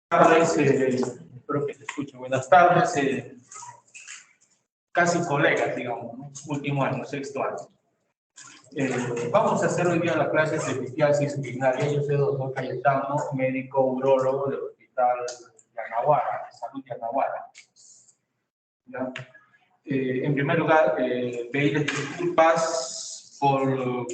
Tardes, espero que se escuche. Buenas tardes, casi colegas, digamos, ¿no? Último año, sexto año. Vamos a hacer hoy día las clases de litiasis urinaria. Yo soy doctor Cayetano, médico urólogo del Hospital Yanaguara, de Salud Yanaguara. ¿Ya? En primer lugar, pedirles disculpas por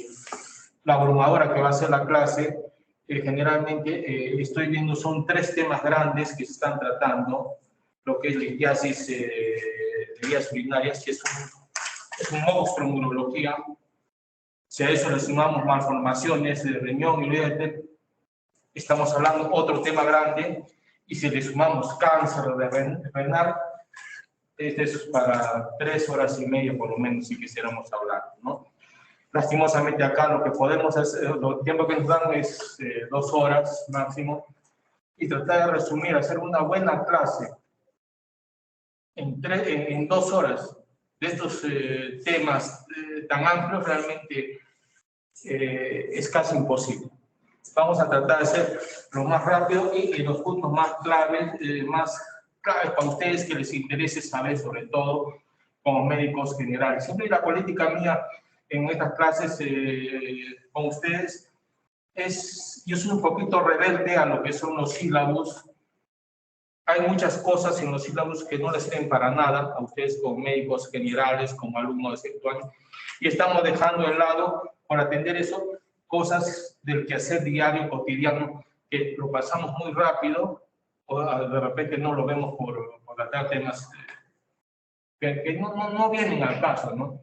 la abrumadora que va a ser la clase. Generalmente estoy viendo, son 3 temas grandes que se están tratando, lo que es litiasis de vías urinarias, que es un monstruo en urología. Si a eso le sumamos malformaciones de riñón y ureter, estamos hablando otro tema grande, y si le sumamos cáncer de renal, este es para 3 horas y media por lo menos, si quisiéramos hablar, ¿no? Lastimosamente acá lo que podemos hacer, el tiempo que nos dan es 2 horas máximo, y tratar de resumir, hacer una buena clase en 2 horas de estos temas tan amplios, realmente es casi imposible. Vamos a tratar de hacer lo más rápido y los puntos más claves para ustedes que les interese saber, sobre todo como médicos generales. Siempre la política mía en estas clases con ustedes yo soy un poquito rebelde a lo que son los sílabos. Hay muchas cosas en los sílabos que no les sirven para nada a ustedes como médicos generales, como alumnos de sexto año, y estamos dejando de lado, por atender eso, cosas del quehacer diario, cotidiano, que lo pasamos muy rápido, o de repente no lo vemos por tratar temas que no vienen al caso, ¿no?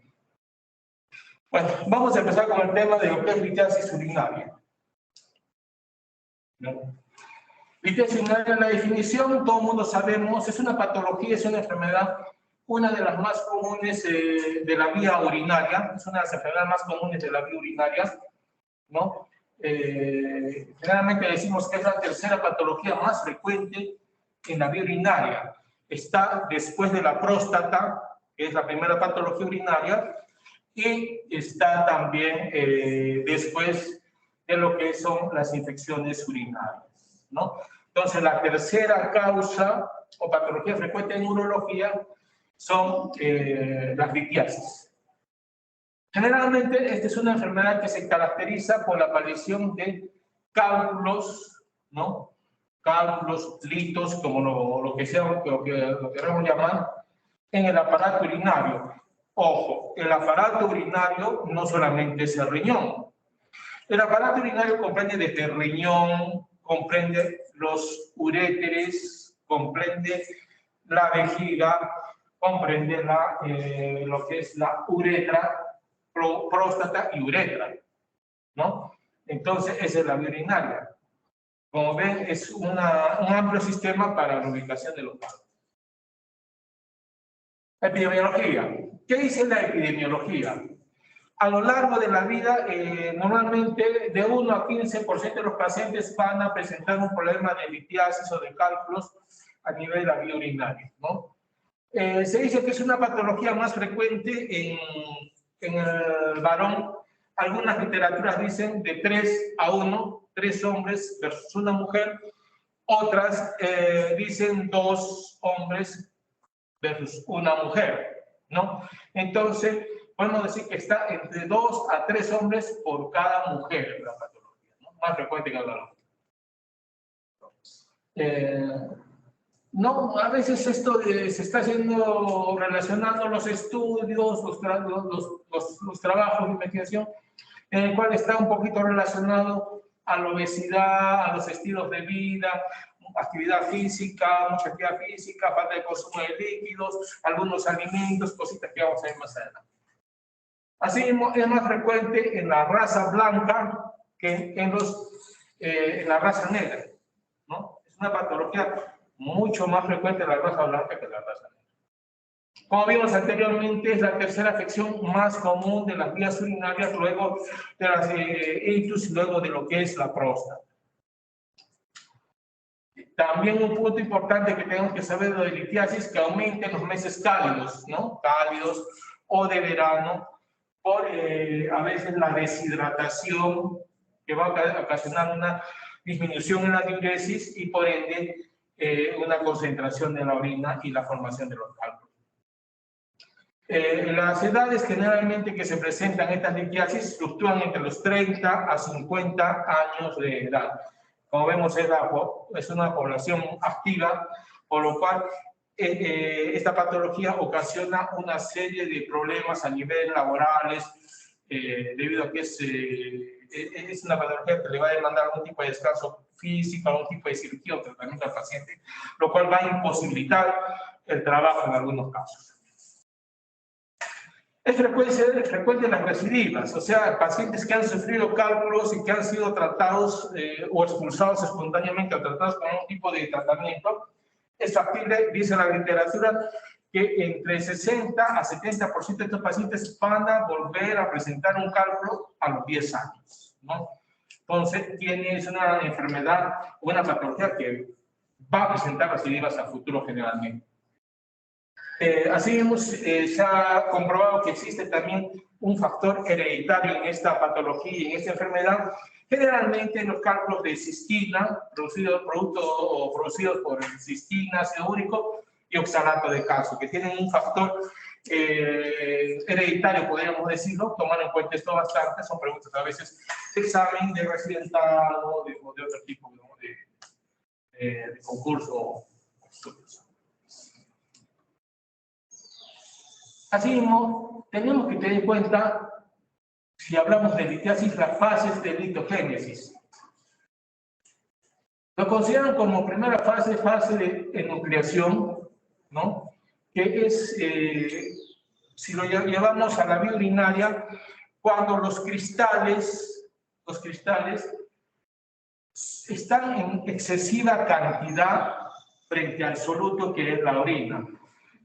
Bueno, vamos a empezar con el tema de lo que es litiasis urinaria. ¿No? Litiasis urinaria, la definición, todo el mundo sabemos, es una patología, es una enfermedad, una de las más comunes de la vía urinaria, es una de las enfermedades más comunes de la vía urinaria, ¿no? Generalmente decimos que es la tercera patología más frecuente en la vía urinaria. Está después de la próstata, que es la primera patología urinaria, y está también después de lo que son las infecciones urinarias, ¿no? Entonces, la tercera causa o patología frecuente en urología son las litiasis. Generalmente, esta es una enfermedad que se caracteriza por la aparición de cálculos, ¿no? Cálculos, litos, como lo que queremos llamar, en el aparato urinario. Ojo, el aparato urinario no solamente es el riñón. El aparato urinario comprende desde el riñón, comprende los uréteres, comprende la vejiga, comprende lo que es la uretra, próstata y uretra, ¿no? Entonces, esa es la vía urinaria. Como ven, es un amplio sistema para la ubicación de los vasos. Epidemiología. ¿Qué dice la epidemiología? A lo largo de la vida, normalmente de 1 a 15% de los pacientes van a presentar un problema de litiasis o de cálculos a nivel de la vía urinaria, ¿no? Se dice que es una patología más frecuente en el varón. Algunas literaturas dicen de 3 a 1, 3 hombres versus una mujer. Otras dicen 2 hombres versus una mujer, ¿no? Entonces, podemos decir que está entre 2 a 3 hombres por cada mujer la patología, ¿no? Más frecuente que el varón. No, a veces esto se está haciendo, relacionando los estudios, los trabajos de investigación, en el cual está un poquito relacionado a la obesidad, a los estilos de vida, actividad física, mucha actividad física, falta de consumo de líquidos, algunos alimentos, cositas que vamos a ver más adelante. Así es más frecuente en la raza blanca que en la raza negra, ¿no? Es una patología mucho más frecuente en la raza blanca que en la raza negra. Como vimos anteriormente, es la tercera afección más común de las vías urinarias, luego de las ictus, luego de lo que es la próstata. También un punto importante que tenemos que saber de la litiasis, que aumenta en los meses cálidos, ¿no? Cálidos o de verano, por a veces la deshidratación, que va a ocasionar una disminución en la diuresis y por ende una concentración de la orina y la formación de los cálculos. Las edades generalmente que se presentan estas litiasis fluctúan entre los 30 a 50 años de edad. Como vemos, es una población activa, por lo cual esta patología ocasiona una serie de problemas a nivel laborales, debido a que es una patología que le va a demandar algún tipo de descanso físico, algún tipo de cirugía o tratamiento al paciente, lo cual va a imposibilitar el trabajo en algunos casos. Es frecuente las recidivas, o sea, pacientes que han sufrido cálculos y que han sido tratados o expulsados espontáneamente o tratados con algún tipo de tratamiento. Es factible, dice la literatura, que entre 60 a 70% de estos pacientes van a volver a presentar un cálculo a los 10 años, ¿no? Entonces, es una enfermedad, una patología que va a presentar recidivas a futuro generalmente. Así se ha comprobado que existe también un factor hereditario en esta patología y en esta enfermedad. Generalmente los cálculos de cistina, producidos por cistina, ácido úrico y oxalato de calcio, que tienen un factor hereditario, podríamos decirlo. Tomar en cuenta esto bastante, son preguntas a veces de examen, de residentado, de otro tipo, ¿no? de concurso o estudios. Asimismo, tenemos que tener en cuenta, si hablamos de litiasis, las fases de litogénesis. Lo consideran como primera fase de enucleación, ¿no? Que es, si lo llevamos a la vía urinaria, cuando los cristales están en excesiva cantidad frente al soluto que es la orina.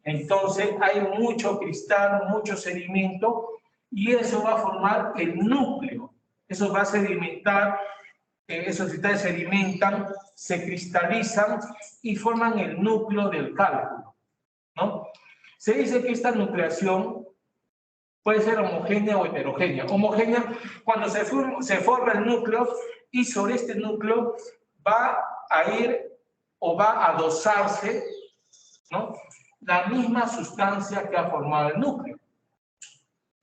Entonces hay mucho cristal, mucho sedimento, y eso va a formar el núcleo. Eso va a sedimentar, esos cristales sedimentan, se cristalizan y forman el núcleo del cálculo, ¿no? Se dice que esta nucleación puede ser homogénea o heterogénea. Homogénea cuando se forma el núcleo y sobre este núcleo va a ir o va a adosarse, ¿no?, la misma sustancia que ha formado el núcleo,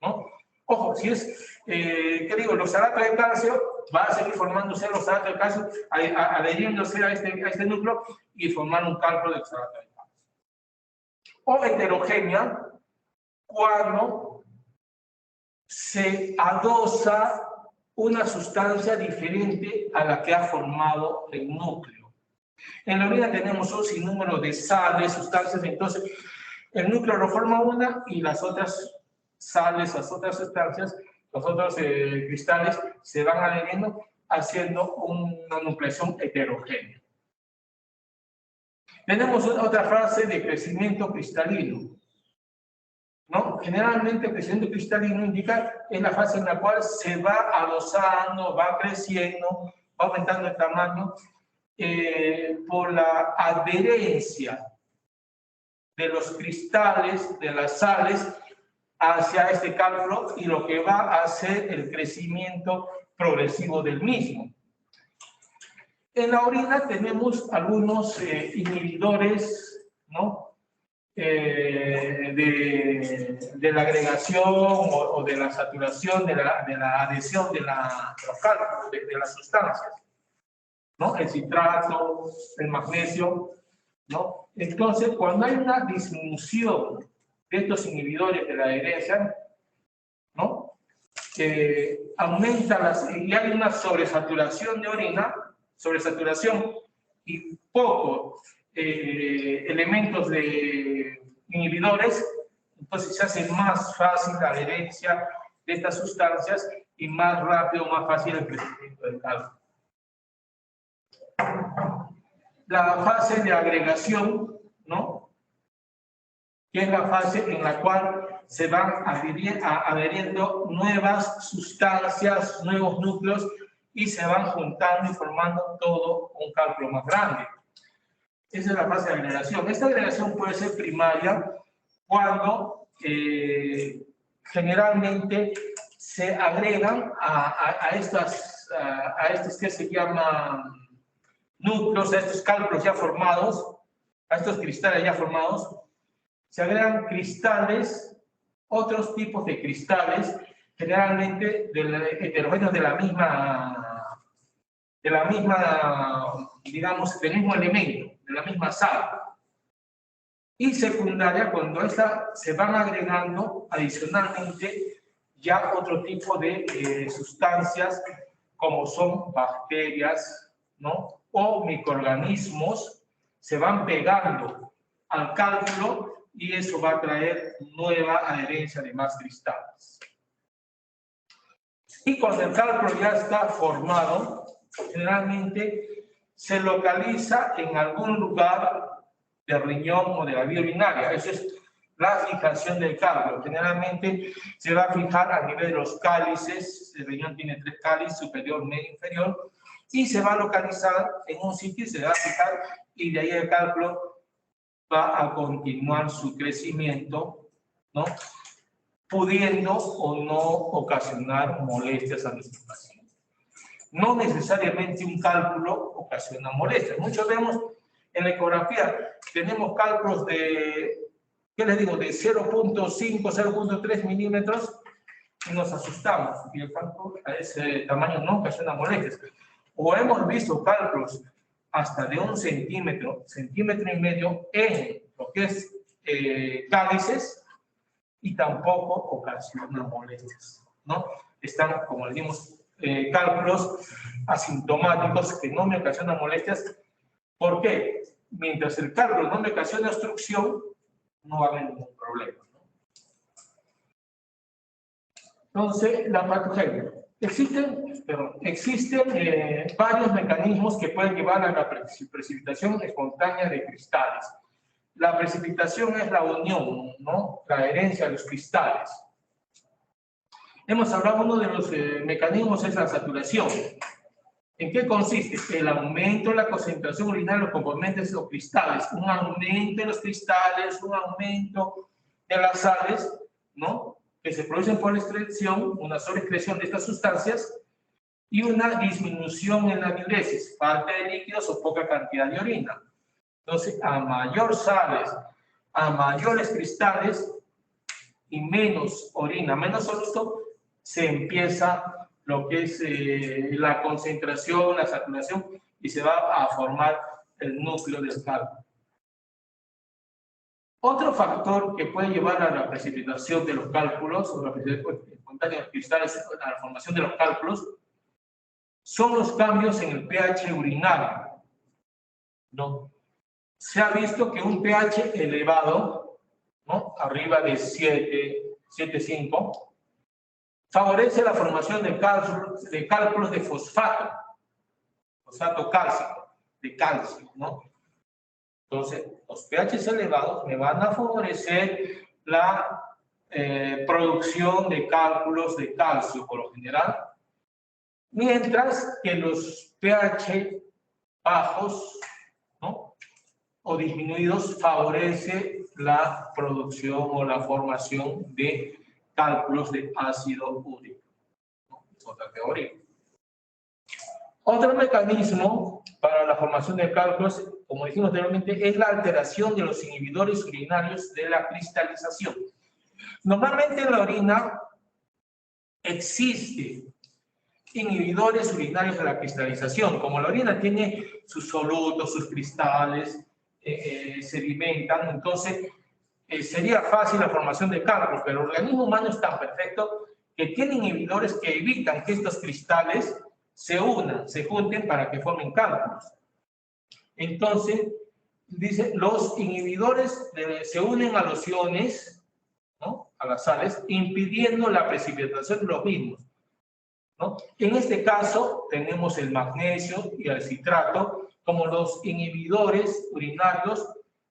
¿no? Ojo, si es, ¿qué digo? Los oxalatos de calcio, va a seguir formándose los oxalatos de calcio, adheriéndose a este núcleo y formar un cálculo de oxalato de calcio. O heterogénea, cuando se adosa una sustancia diferente a la que ha formado el núcleo. En la orina tenemos un sinnúmero de sales, sustancias, entonces el núcleo lo forma una y las otras sales, las otras sustancias, los otros cristales se van adheriendo haciendo una nucleación heterogénea. Tenemos otra fase de crecimiento cristalino, ¿no? Generalmente el crecimiento cristalino indica es la fase en la cual se va adosando, va creciendo, va aumentando el tamaño, por la adherencia de los cristales, de las sales, hacia este cálculo y lo que va a hacer el crecimiento progresivo del mismo. En la orina tenemos algunos inhibidores, ¿no?, de la agregación o de la saturación, de la adhesión de los cálculos, de las sustancias, ¿no? El citrato, el magnesio, ¿no? Entonces, cuando hay una disminución de estos inhibidores de la adherencia, ¿no?, aumenta y hay una sobresaturación de orina, sobresaturación y pocos elementos de inhibidores, entonces se hace más fácil la adherencia de estas sustancias y más rápido, más fácil el crecimiento del cálculo. La fase de agregación, ¿no?, que es la fase en la cual se van adheriendo nuevas sustancias, nuevos núcleos, y se van juntando y formando todo un cálculo más grande. Esa es la fase de agregación. Esta agregación puede ser primaria cuando generalmente se agregan a estos que se llaman núcleos, a estos cálculos ya formados, a estos cristales ya formados, se agregan cristales, otros tipos de cristales, generalmente heterogéneos de la misma, digamos, del mismo elemento, de la misma sal. Y secundaria, cuando se van agregando adicionalmente ya otro tipo de sustancias, como son bacterias, ¿no? O microorganismos, se van pegando al cálculo y eso va a traer nueva adherencia de más cristales. Y cuando el cálculo ya está formado, generalmente se localiza en algún lugar del riñón o de la vía urinaria. Eso es la fijación del cálculo. Generalmente se va a fijar a nivel de los cálices. El riñón tiene 3 cálices, superior, medio, inferior, y se va a localizar en un sitio y se va a fijar, y de ahí el cálculo va a continuar su crecimiento, ¿no? Pudiendo o no ocasionar molestias a nuestro paciente. No necesariamente un cálculo ocasiona molestias. Muchos vemos en la ecografía, tenemos cálculos de, ¿qué les digo?, de 0.5, 0.3 milímetros y nos asustamos. Y el cálculo a ese tamaño no ocasiona molestias. O hemos visto cálculos hasta de 1 centímetro, centímetro y medio en lo que es cálices, y tampoco ocasiona molestias, ¿no? Están, como le dimos, cálculos asintomáticos que no me ocasionan molestias. ¿Por qué? Mientras el cálculo no me ocasiona obstrucción, no va a haber ningún problema, ¿no? Entonces, la patogenia. Existen varios mecanismos que pueden llevar a la precipitación espontánea de cristales. La precipitación es la unión, ¿no? La adherencia de los cristales. Hemos hablado, uno de los mecanismos es la saturación. ¿En qué consiste? El aumento de la concentración urinaria de los componentes de los cristales. Un aumento de los cristales, un aumento de las sales, ¿no?, que se producen por la excreción, una sobreexcreción de estas sustancias, y una disminución en la diuresis, falta de líquidos o poca cantidad de orina. Entonces, a mayor sales, a mayores cristales y menos orina, menos soluto, se empieza lo que es la concentración, la saturación, y se va a formar el núcleo del cálculo. Otro factor que puede llevar a la precipitación de los cálculos, o la precipitación espontánea de los cristales, a la formación de los cálculos, son los cambios en el pH urinario, ¿no? Se ha visto que un pH elevado, ¿no?, arriba de 7,5, favorece la formación de cálculos de fosfato cálcico, de calcio, ¿no? Entonces, los pHs elevados me van a favorecer la producción de cálculos de calcio, por lo general, mientras que los pH bajos, ¿no?, o disminuidos, favorece la producción o la formación de cálculos de ácido úrico, ¿no? Es otra teoría. Otro mecanismo para la formación de cálculos, como dijimos anteriormente, es la alteración de los inhibidores urinarios de la cristalización. Normalmente en la orina existe inhibidores urinarios de la cristalización. Como la orina tiene sus solutos, sus cristales, sedimentan, entonces sería fácil la formación de cálculos, pero el organismo humano es tan perfecto que tiene inhibidores que evitan que estos cristales se junten para que formen cálculos. Entonces, dice, los inhibidores se unen a los iones, ¿no?, a las sales, impidiendo la precipitación de los mismos, ¿no? En este caso, tenemos el magnesio y el citrato como los inhibidores urinarios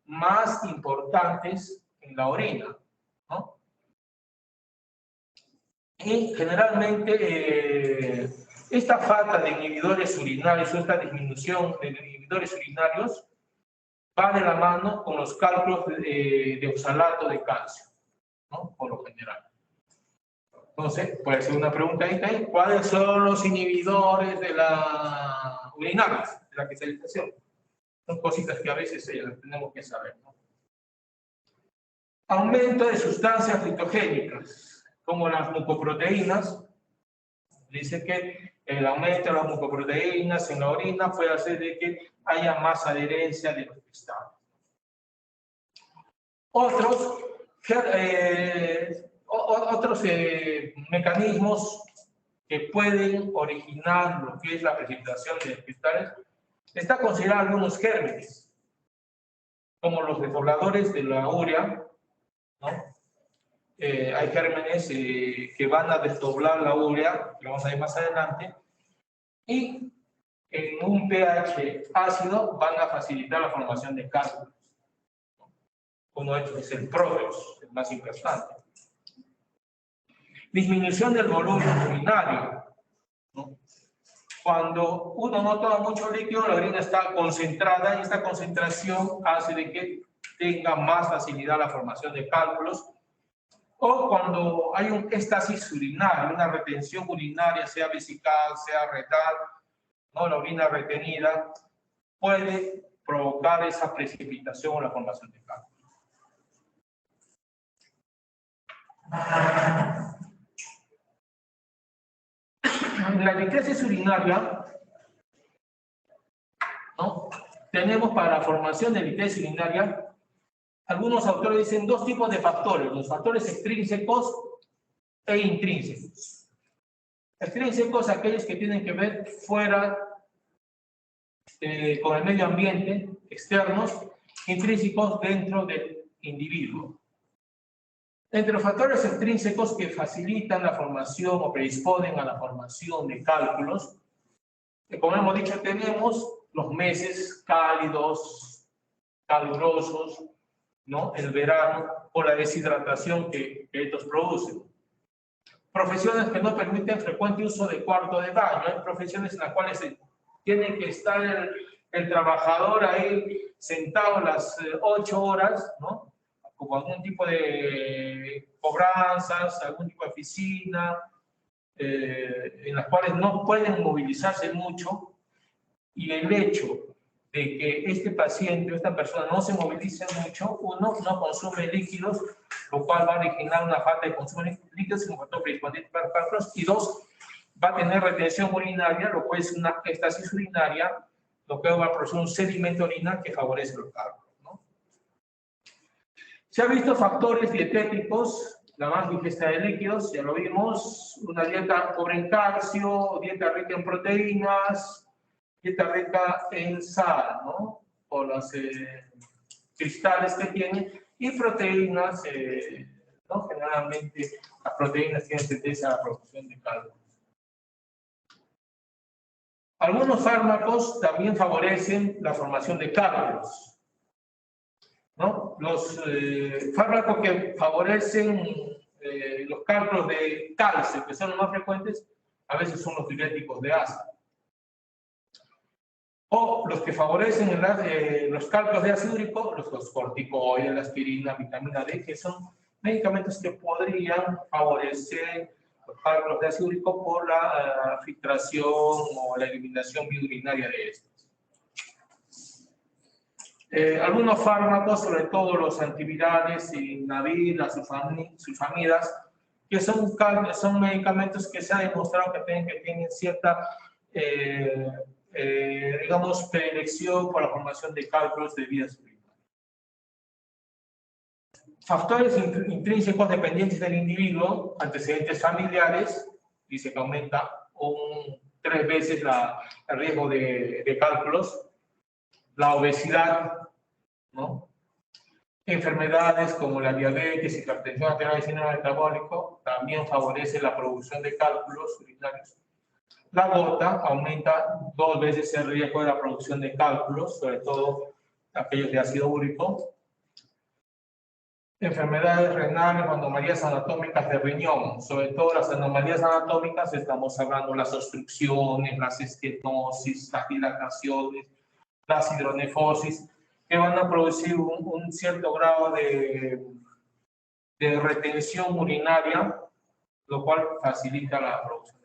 más importantes en la orina, ¿no? Y generalmente esta falta de inhibidores urinarios o esta disminución de inhibidores urinarios va de la mano con los cálculos de oxalato de calcio, ¿no?, por lo general. Entonces, puede ser una pregunta ahí, ¿cuáles son los inhibidores de la urinarios? la cristalización. Son cositas que a veces tenemos que saber, ¿no? Aumento de sustancias fitogénicas, como las mucoproteínas. Dice que el aumento de las mucoproteínas en la orina puede hacer de que haya más adherencia de los cristales. Otros mecanismos que pueden originar lo que es la precipitación de cristales, está considerado algunos gérmenes, como los desdobladores de la urea, ¿no? Hay gérmenes que van a desdoblar la urea, lo vamos a ver más adelante, y en un pH ácido van a facilitar la formación de cálculos. Uno de ellos es el Proteus, el más importante. Disminución del volumen urinario, ¿no? Cuando uno no toma mucho líquido, la orina está concentrada y esta concentración hace de que tenga más facilidad la formación de cálculos. O cuando hay un éstasis urinario, una retención urinaria, sea vesical, sea rectal, ¿no? La orina retenida puede provocar esa precipitación o la formación de cálculos. La litésis urinaria, ¿no? Tenemos para la formación de litésis urinaria, algunos autores dicen dos tipos de factores, los factores extrínsecos e intrínsecos. Extrínsecos, aquellos que tienen que ver fuera con el medio ambiente, externos, intrínsecos dentro del individuo. Entre los factores extrínsecos que facilitan la formación o predisponen a la formación de cálculos, como hemos dicho, tenemos los meses cálidos, calurosos, ¿no? El verano, o la deshidratación que estos producen. Profesiones que no permiten frecuente uso de cuarto de baño. Hay profesiones en las cuales tiene que estar el trabajador ahí sentado las 8 horas, ¿no? Como algún tipo de cobranzas, algún tipo de oficina, en las cuales no pueden movilizarse mucho, y el hecho de que este paciente o esta persona no se movilice mucho, uno no consume líquidos, lo cual va a originar una falta de consumo de líquidos como factor predisponente para cálculos, y dos, va a tener retención urinaria, lo cual es una éstasis urinaria, lo que va a producir un sedimento orinal que favorece los cálculos, ¿no? Se ha visto factores dietéticos, la más digesta de líquidos, ya lo vimos, una dieta pobre en calcio, dieta rica en proteínas, dieta rica en sal, ¿no? Por los cristales que tiene, y proteínas, ¿no? Generalmente las proteínas tienen tendencia a la producción de cálculos. Algunos fármacos también favorecen la formación de cálculos, ¿no? Los fármacos que favorecen los cálculos de calcio, que son los más frecuentes, a veces son los diuréticos de ácido. O los que favorecen los cálculos de ácido úrico, los corticoides, la aspirina, vitamina D, que son medicamentos que podrían favorecer los cálculos de ácido úrico por la filtración o la eliminación biurinaria de estos. Algunos fármacos, sobre todo los antivirales, Inavir, las sulfamidas, que son medicamentos que se ha demostrado que tienen cierta digamos, predilección por la formación de cálculos de vías urinarias. Factores intrínsecos dependientes del individuo, antecedentes familiares, dice que aumenta 3 veces el riesgo de cálculos, la obesidad, ¿no? Enfermedades como la diabetes, hipertensión arterial y síndrome metabólico también favorecen la producción de cálculos urinarios. La gota aumenta 2 veces el riesgo de la producción de cálculos, sobre todo aquellos de ácido úrico. Enfermedades renales o anomalías anatómicas de riñón, sobre todo las anomalías anatómicas, estamos hablando de las obstrucciones, las estenosis, las dilataciones, las hidronefosis, que van a producir un cierto grado de retención urinaria, lo cual facilita la producción.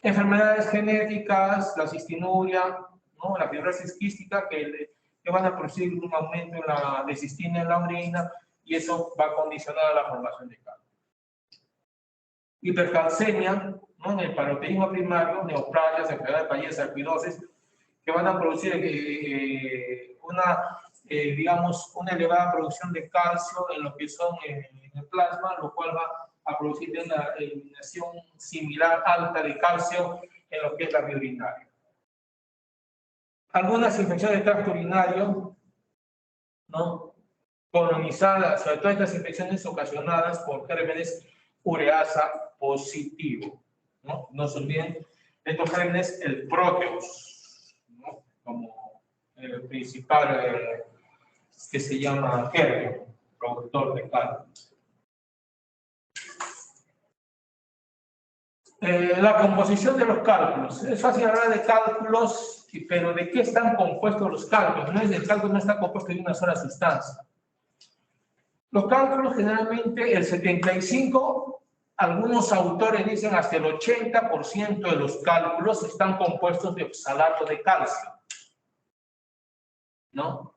Enfermedades genéticas, la cistinuria, ¿no? La fibrosis quística que van a producir un aumento en la de cistina en la orina y eso va a condicionar la formación de cálculo. Hipercalcemia, ¿no? En el paroxismo primario, neoplasias, enfermedad de Payet, sarcoidosis, que van a producir digamos, una elevada producción de calcio en lo que son en el plasma, lo cual va a producir una eliminación similar alta de calcio en lo que es la vía urinaria. Algunas infecciones de tracto urinario, ¿no? Colonizadas, sobre todo estas infecciones ocasionadas por gérmenes ureasa positivo, ¿no? No se olviden de estos gérmenes, el Proteus, ¿no? Como el principal que se llama germen, productor de calcio. La composición de los cálculos. Es fácil hablar de cálculos, pero ¿de qué están compuestos los cálculos? El cálculo no está compuesto de una sola sustancia. Los cálculos generalmente el 75%, algunos autores dicen hasta el 80% de los cálculos están compuestos de oxalato de calcio, ¿no?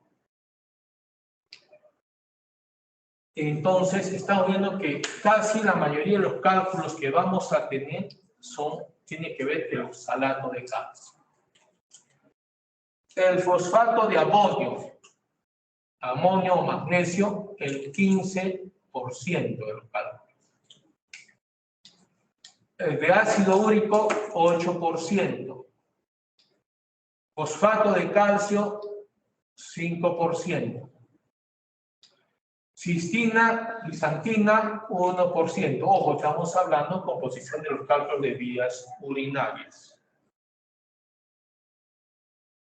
Entonces, estamos viendo que casi la mayoría de los cálculos que vamos a tener tiene que ver con el oxalato de calcio. El fosfato de amonio o magnesio, el 15% de los cálculos. El de ácido úrico, 8%. Fosfato de calcio, 5%. Cistina y xantina, 1%. Ojo, estamos hablando de composición de los cálculos de vías urinarias.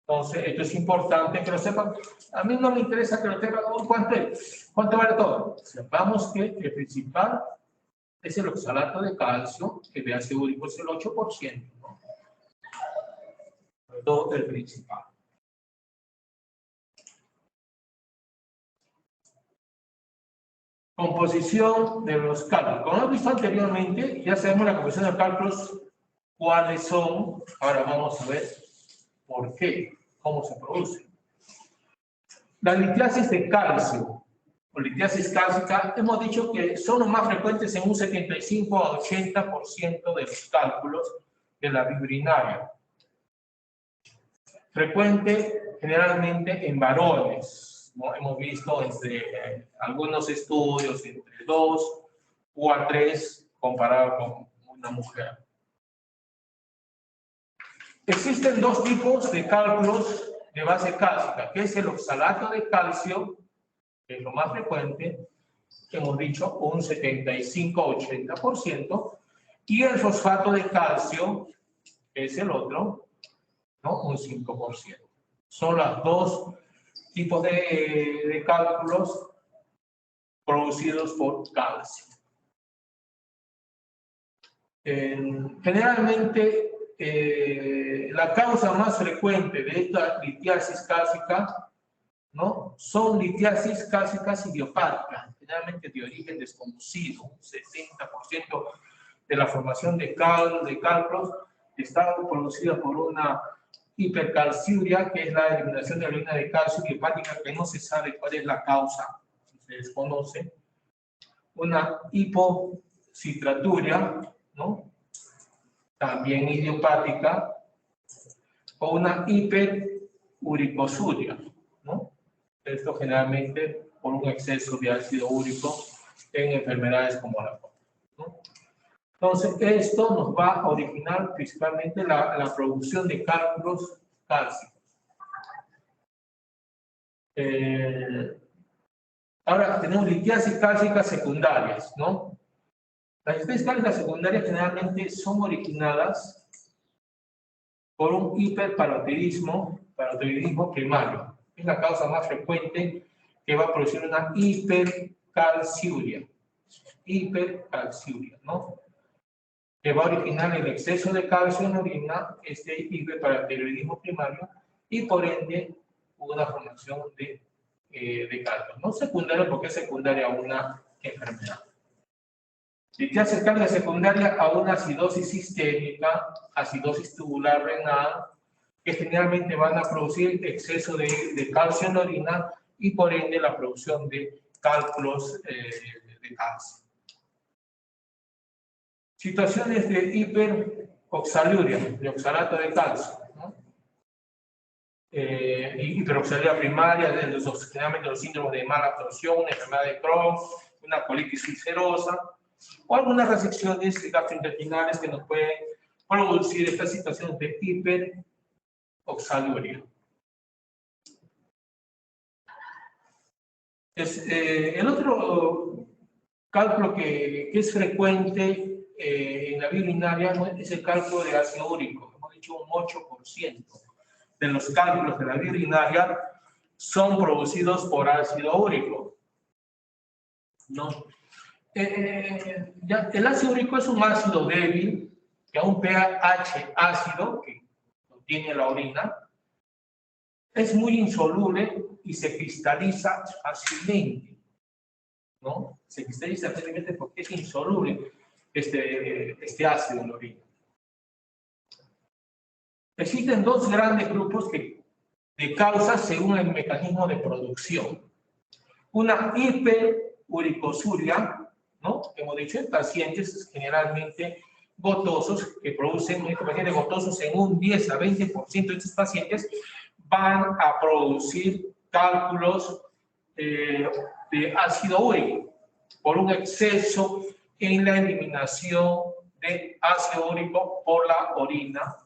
Entonces, esto es importante que lo sepan. A mí no me interesa que lo sepan. ¿Cuánto vale todo? Sepamos que el principal es el oxalato de calcio, que de ácido úrico es el 8%, ¿no? Todo el principal. Composición de los cálculos. Como hemos visto anteriormente, ya sabemos la composición de los cálculos, cuáles son. Ahora vamos a ver por qué, cómo se produce. La litiasis de calcio o litiasis cálcica, hemos dicho que son los más frecuentes en un 75 a 80% de los cálculos de la vía urinaria. Frecuente generalmente en varones. ¿No? Hemos visto entre algunos estudios entre 2 o a 3 comparado con una mujer. Existen dos tipos de cálculos de base cálcica, que es el oxalato de calcio, que es lo más frecuente, que hemos dicho un 75-80%, y el fosfato de calcio, que es el otro, ¿no? Un 5%. Son los dos tipos de cálculos producidos por calcio. Generalmente, la causa más frecuente de esta litiasis cálcica, ¿no? Son litiasis cálcicas idiopáticas, generalmente de origen desconocido. Un 70% de la formación de cálculos está producida por una hipercalciuria, que es la eliminación de la orina de calcio idiopática, que no se sabe cuál es la causa, se desconoce. Una hipocitraturia, ¿no? También idiopática, o una hiperuricosuria, ¿no? Esto generalmente por un exceso de ácido úrico en enfermedades como la COVID, ¿no? Entonces, esto nos va a originar principalmente la producción de cálculos cálcicos. Ahora tenemos litiasis cálcicas secundarias, ¿no? Las litiasis cálcicas secundarias generalmente son originadas por un hiperparotiditismo primario. Es la causa más frecuente que va a producir una hipercalciuria. ¿No? Que va a originar el exceso de calcio en la orina, este hiperparotiditismo primario, y por ende una formación de calcio. No secundaria porque es secundaria a una enfermedad. Litiasis carga secundaria a una acidosis sistémica, acidosis tubular renal, que generalmente van a producir exceso de calcio en la orina y por ende la producción de cálculos de calcio. Situaciones de hiperoxaluria, de oxalato de calcio, ¿no? Hiperoxaluria primaria, generalmente los síndromes de mala absorción, una enfermedad de Crohn, una colitis ulcerosa, o algunas resecciones gastrointestinales que nos pueden producir estas situaciones de hiperoxaluria. El otro cálculo que es frecuente en la vía urinaria es el cálculo de ácido úrico. Hemos dicho un 8% de los cálculos de la vía urinaria son producidos por ácido úrico, ¿no? El ácido úrico es un ácido débil que a un pH ácido que contiene la orina es muy insoluble y se cristaliza fácilmente, ¿no? Se cristaliza fácilmente porque es insoluble este ácido en la orina. Existen dos grandes grupos de causas según el mecanismo de producción. Una hiperuricosuria, ¿no? Hemos dicho en pacientes generalmente gotosos que producen, estos pacientes gotosos en un 10 a 20% de estos pacientes van a producir cálculos de ácido úrico por un exceso en la eliminación de ácido úrico por la orina,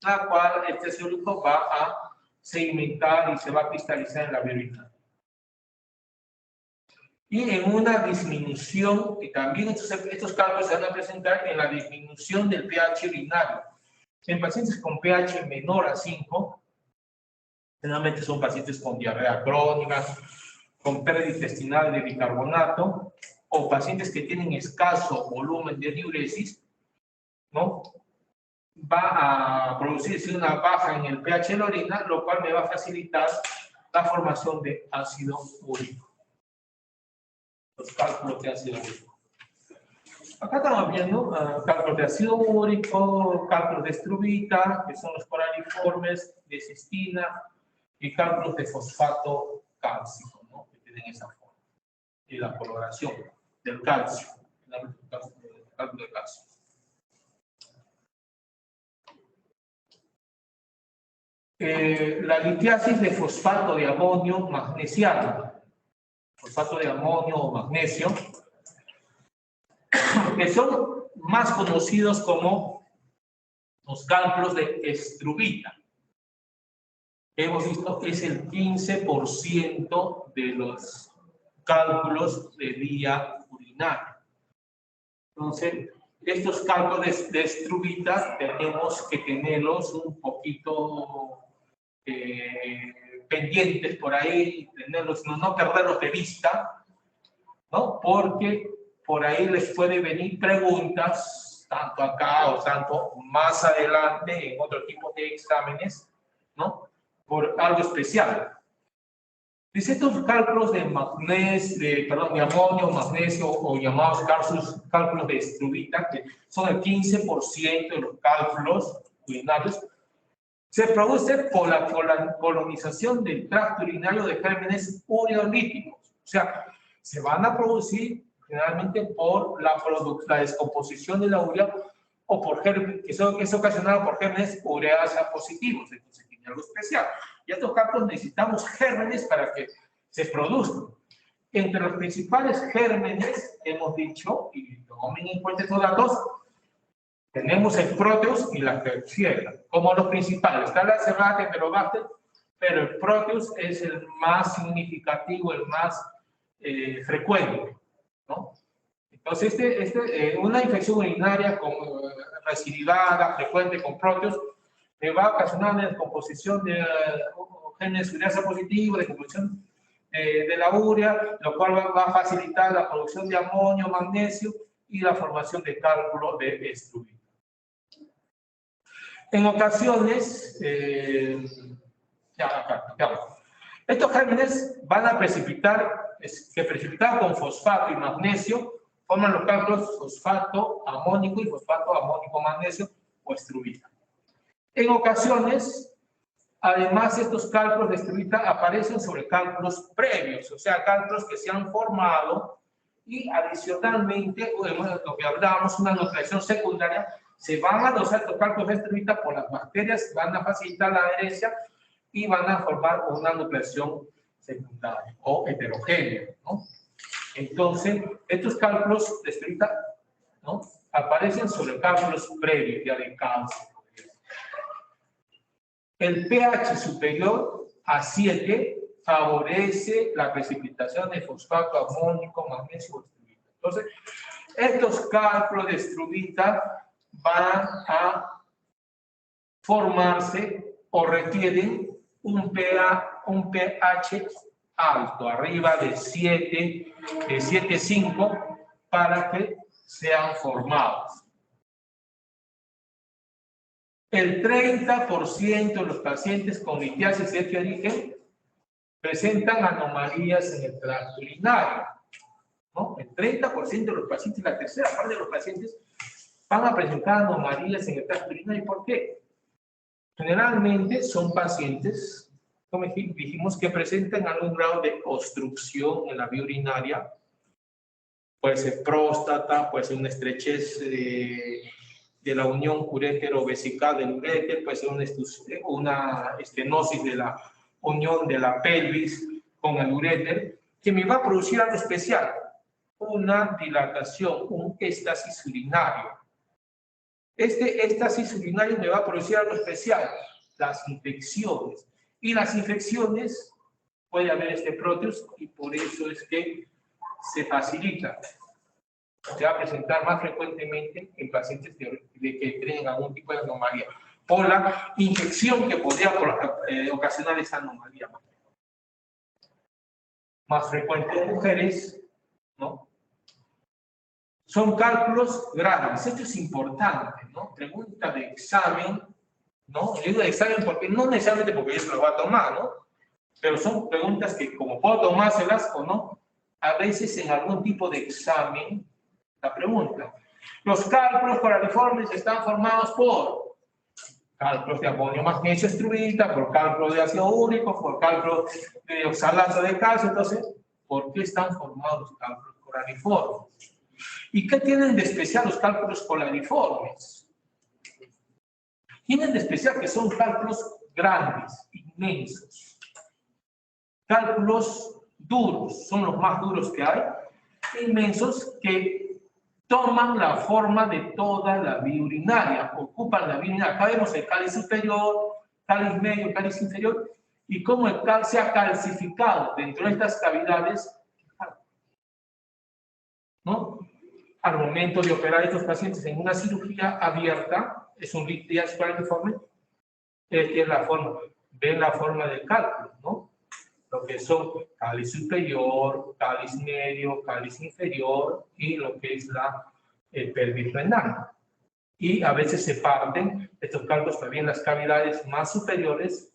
la cual este ácido úrico va a sedimentar y se va a cristalizar en la vía urinaria. Y en una disminución, y también estos cálculos se van a presentar en la disminución del pH urinario. En pacientes con pH menor a 5, generalmente son pacientes con diarrea crónica, con pérdida intestinal de bicarbonato, o pacientes que tienen escaso volumen de diuresis, ¿no? Va a producirse una baja en el pH de la orina, lo cual me va a facilitar la formación de ácido úrico. Los cálculos de ácido úrico. Acá estamos viendo cálculos de ácido úrico, cálculos de struvita, que son los coraliformes, de cistina, y cálculos de fosfato cálcico, ¿no? Que tienen esa forma. Y la coloración del calcio, el cálculo de calcio. La litiasis de fosfato de amonio magnesiano, fosfato de amonio o magnesio, que son más conocidos como los cálculos de struvita. Hemos visto que es el 15% de los cálculos de vía urinaria. Entonces, estos cálculos de struvita tenemos que tenerlos un poquito pendientes por ahí, tenerlos, no perderlos de vista, ¿no? Porque por ahí les puede venir preguntas, tanto acá o tanto más adelante en otro tipo de exámenes, ¿no? Por algo especial. Dice estos cálculos de amonio, magnesio o llamados cálculos de struvita, que son el 15% de los cálculos urinarios, se produce por la colonización del tracto urinario de gérmenes ureolíticos. O sea, se van a producir generalmente por la descomposición de la urea o por gérmenes, que es ocasionado por gérmenes ureasa positivos. Entonces tiene algo especial. Y estos cálculos necesitamos gérmenes para que se produzcan. Entre los principales gérmenes, hemos dicho, y tomen en cuenta estos datos, tenemos el Proteus y la Klebsiella como los principales. Está la Cervate, Enterobacter, pero el Proteus es el más significativo, el más frecuente, ¿no? Entonces, una infección urinaria recidivada, frecuente con Proteus, me va a ocasionar una descomposición de genes ureasa positivo, descomposición de la urea, lo cual va a facilitar la producción de amonio, magnesio y la formación de cálculo de struvita. En ocasiones, estos gérmenes van a precipitar con fosfato y magnesio, forman los cálculos fosfato amónico y fosfato amónico magnesio o estruvita. En ocasiones, además, estos cálculos de estruvita aparecen sobre cálculos previos, o sea, cálculos que se han formado y adicionalmente, lo que hablábamos, una nucleación secundaria, se van a dosar estos cálculos de estruvita por las bacterias, van a facilitar la adherencia y van a formar una nucleación secundaria o heterogénea, ¿no? Entonces, estos cálculos de estruvita, ¿no?, aparecen sobre cálculos previos ya de calcio. El pH superior a 7 favorece la precipitación de fosfato amónico, magnesio o estruvita. Entonces, estos cálculos de estruvita van a formarse o requieren un pH alto, arriba de 7, de 7,5, para que sean formados. El 30% de los pacientes con litiasis de este origen presentan anomalías en el tracto urinario, ¿no? El 30% de los pacientes, la tercera parte de los pacientes, van a presentar anomalías en el tracto urinario. ¿Por qué? Generalmente son pacientes, como dijimos, que presentan algún grado de obstrucción en la vía urinaria. Puede ser próstata, puede ser una estrechez de la unión urétero-vesical del uréter, puede ser una estenosis de la unión de la pelvis con el uréter, que me va a producir algo especial, una dilatación, un éxtasis urinario. Este éxtasis urinario me va a producir algo especial, las infecciones. Y las infecciones, puede haber este próteus, y por eso es que se facilita. Se va a presentar más frecuentemente en pacientes de que tienen algún tipo de anomalía, por la infección que podría ocasionar esa anomalía. Más frecuente en mujeres, ¿no? Son cálculos graves. Esto es importante, ¿no? Pregunta de examen, ¿no? Yo digo de examen porque no necesariamente porque yo se lo voy a tomar, ¿no? Pero son preguntas que, como puedo tomárselas o no, a veces en algún tipo de examen, la pregunta. Los cálculos coraliformes están formados por cálculos de amonio, magnesio, estruvita, por cálculos de ácido úrico, por cálculos de oxalato de calcio. Entonces, ¿por qué están formados los cálculos coraliformes? ¿Y qué tienen de especial los cálculos coraliformes? Tienen de especial que son cálculos grandes, inmensos. Cálculos duros, son los más duros que hay, inmensos, que toman la forma de toda la vía urinaria, ocupan la vía urinaria. Acá vemos el cáliz superior, cáliz medio, cáliz inferior, y cómo el cáliz se ha calcificado dentro de estas cavidades, ¿no? Al momento de operar a estos pacientes en una cirugía abierta, es un litiasis coraliforme, es la forma, ven la forma del cálculo, ¿no? Lo que son cáliz superior, cáliz medio, cáliz inferior y lo que es la pelvis renal. Y a veces se parten estos cálculos también, las cavidades más superiores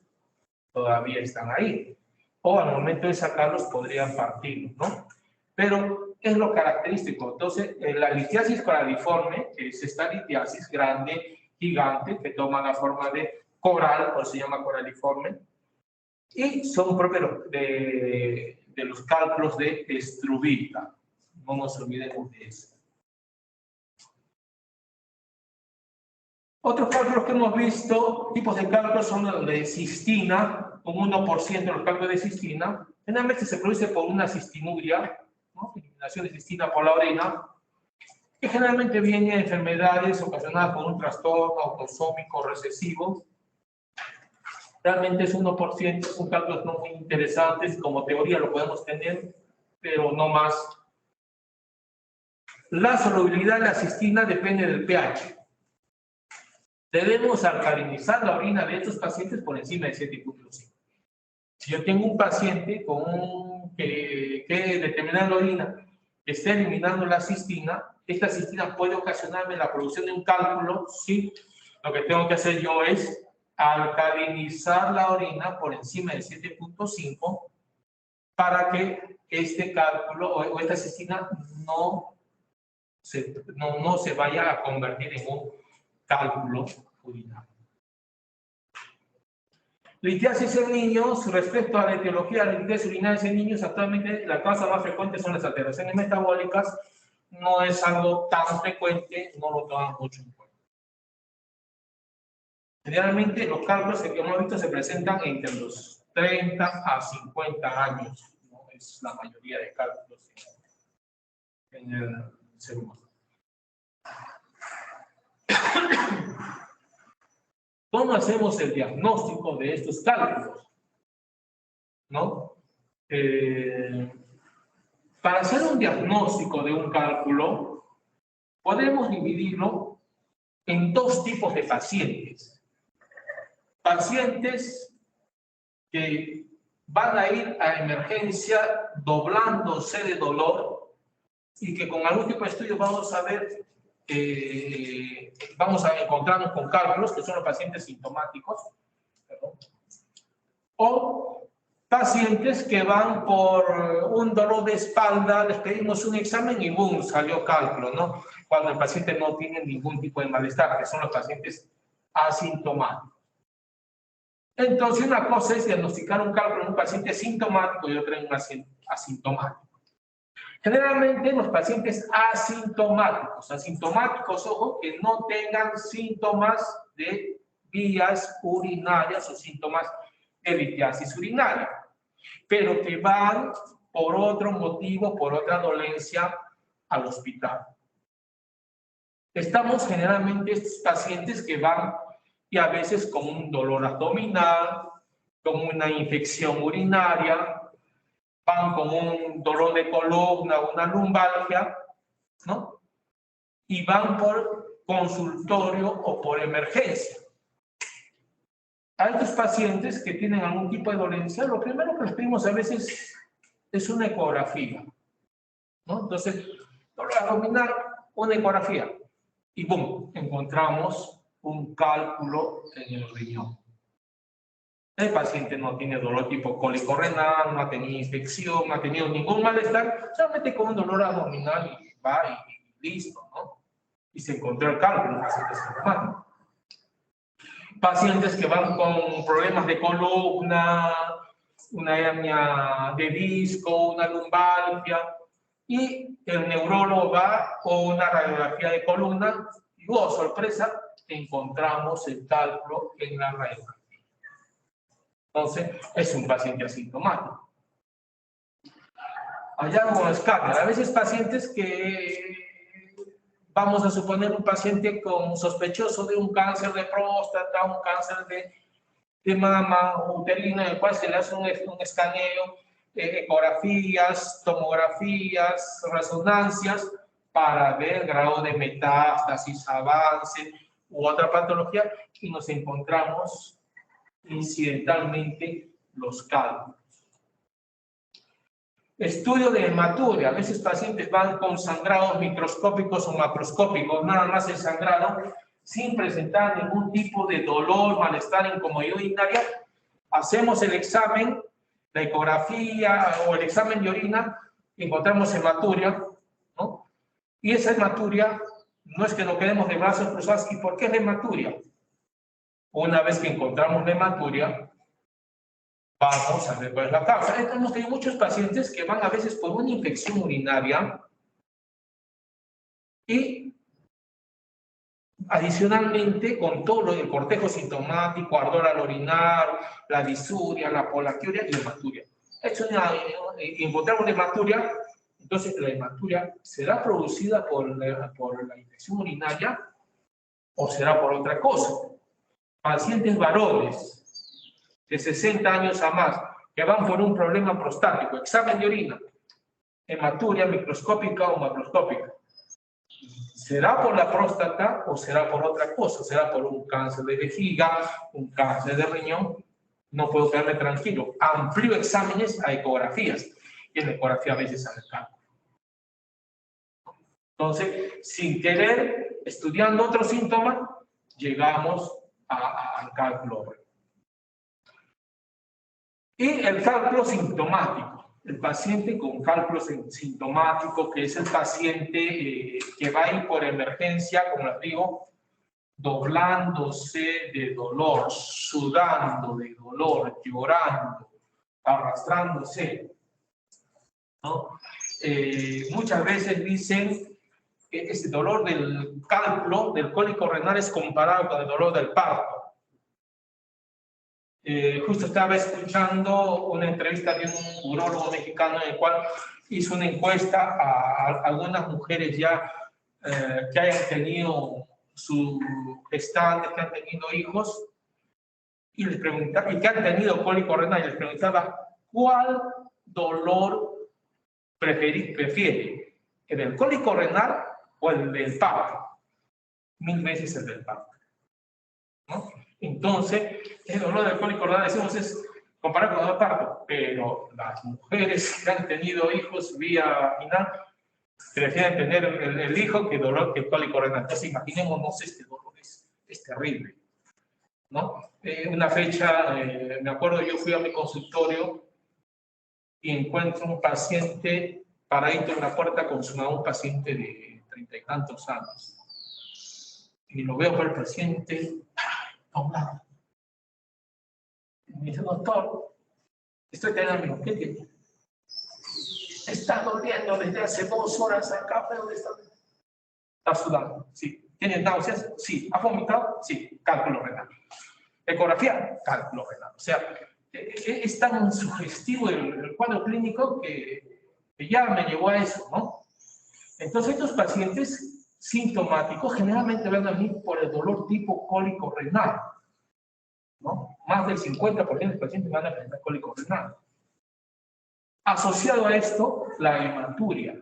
todavía están ahí. O al momento de sacarlos podrían partirlos, ¿no? Pero es lo característico. Entonces, la litiasis coraliforme es esta litiasis grande, gigante, que toma la forma de coral, o se llama coraliforme, y son propios de los cálculos de estruvita. No nos olvidemos de eso. Otros cálculos que hemos visto, tipos de cálculos, son los de cistina, un 1% de los cálculos de cistina. Generalmente se produce por una cistinuria, ¿no? Eliminación de cistina por la orina, que generalmente viene de enfermedades ocasionadas por un trastorno autosómico recesivo. Realmente es 1%, son cálculos no muy interesantes, como teoría lo podemos tener, pero no más. La solubilidad de la cistina depende del pH. Debemos alcalinizar la orina de estos pacientes por encima de 7,5. Si yo tengo un paciente que determinada orina esté eliminando la cistina, esta cistina puede ocasionarme la producción de un cálculo, ¿sí? Lo que tengo que hacer yo es alcalinizar la orina por encima de 7,5 para que este cálculo o esta cistina no no se vaya a convertir en un cálculo urinario. Litiasis en niños. Respecto a la etiología de la litiasis urinaria en niños, actualmente la causa más frecuente son las alteraciones metabólicas. No es algo tan frecuente, no lo toman mucho en cuenta. Generalmente los cálculos que hemos visto se presentan entre los 30 a 50 años, ¿no? Es la mayoría de cálculos en el ser humano. ¿Cómo hacemos el diagnóstico de estos cálculos? ¿No? Para hacer un diagnóstico de un cálculo, podemos dividirlo en dos tipos de pacientes. Pacientes que van a ir a emergencia doblándose de dolor y que con algún tipo de estudio vamos a ver, vamos a encontrarnos con cálculos, que son los pacientes sintomáticos, ¿perdón? O pacientes que van por un dolor de espalda, les pedimos un examen y ¡boom!, salió cálculo, ¿no? Cuando el paciente no tiene ningún tipo de malestar, que son los pacientes asintomáticos. Entonces, una cosa es diagnosticar un cálculo en un paciente sintomático y otra en un asintomático. Generalmente, los pacientes asintomáticos, ojo, que no tengan síntomas de vías urinarias o síntomas de litiasis urinaria, pero que van por otro motivo, por otra dolencia al hospital. Estamos generalmente estos pacientes que van y a veces con un dolor abdominal, con una infección urinaria, van con un dolor de columna, una lumbalgia, ¿no? Y van por consultorio o por emergencia. A estos pacientes que tienen algún tipo de dolencia, lo primero que les pedimos a veces es una ecografía, ¿no? Entonces, dolor abdominal, una ecografía. Y ¡boom!, encontramos un cálculo en el riñón. El paciente no tiene dolor tipo cólico renal, no ha tenido infección, no ha tenido ningún malestar, solamente con un dolor abdominal y va y listo, ¿no? Y se encontró el cálculo en pacientes sintomáticos. Pacientes que van con problemas de columna, una hernia de disco, una lumbalgia, y el neurólogo va con una radiografía de columna y, oh, sorpresa, encontramos el cálculo en la radiografía. Entonces, es un paciente asintomático. Hallazgo con escáner. A veces pacientes que, vamos a suponer un paciente con sospechoso de un cáncer de próstata, un cáncer de mama uterina, en el cual se le hace un escaneo, ecografías, tomografías, resonancias, para ver el grado de metástasis, avance u otra patología, y nos encontramos incidentalmente los cálculos. Estudio de hematuria. A veces pacientes van con sangrados microscópicos o macroscópicos, nada más el sangrado, sin presentar ningún tipo de dolor, malestar, incomodidad urinaria. Hacemos el examen, la ecografía o el examen de orina, encontramos hematuria, ¿no? Y esa hematuria no es que nos quedemos de brazos cruzados. ¿Y por qué es hematuria? Una vez que encontramos la hematuria, vamos a ver cuál es la causa. Hemos tenido muchos pacientes que van a veces por una infección urinaria y adicionalmente con todo lo del cortejo sintomático, ardor al orinar, la disuria, la polaquiuria y la hematuria. Encontramos la hematuria, entonces la hematuria será producida por la infección urinaria o será por otra cosa. Pacientes varones de 60 años a más que van por un problema prostático, examen de orina, hematuria microscópica o macroscópica. ¿Será por la próstata o será por otra cosa? ¿Será por un cáncer de vejiga, un cáncer de riñón? No puedo quedarme tranquilo. Amplío exámenes a ecografías. Y en la ecografía a veces sale el cálculo. Entonces, sin querer, estudiando otro síntoma, llegamos al cálculo. Y el cálculo sintomático. el paciente con cálculo sintomático, que es el paciente que va a ir por emergencia, como les digo, doblándose de dolor, sudando de dolor, llorando, arrastrándose, ¿no? Muchas veces dicen que este dolor del cálculo, del cólico renal, es comparado con el dolor del parto. Justo estaba escuchando una entrevista de un urólogo mexicano en el cual hizo una encuesta a algunas mujeres ya que hayan tenido su gestantes, que han tenido hijos, y les preguntaba, y que han tenido cólico renal, y les preguntaba, ¿cuál dolor prefiere? ¿El del cólico renal o el del parto? 1000 veces el del parto, ¿no? Entonces, el dolor del cólico renal, decimos, es comparado con el del parto, pero las mujeres que han tenido hijos vía vaginal prefieren tener el hijo que el cólico renal. Entonces, imaginémonos, este dolor es terrible, ¿no? Una fecha, me acuerdo, yo fui a mi consultorio y encuentro un paciente paradito en la puerta con su mamá, un paciente de 30 y tantos años. Y lo veo por el paciente, doblado. Me dice, doctor, estoy teniendo, ¿qué tiene? Está doliendo desde hace 2 horas acá, pero está sudando, sí. ¿Tiene náuseas? Sí. ¿Ha vomitado? Sí. Cálculo renal. Ecografía, cálculo renal. O sea, es tan sugestivo el cuadro clínico que ya me llevó a eso, ¿no? Entonces, estos pacientes sintomáticos generalmente van a venir por el dolor tipo cólico renal, ¿no? Más del 50% de los pacientes van a presentar cólico renal. Asociado a esto, la hematuria,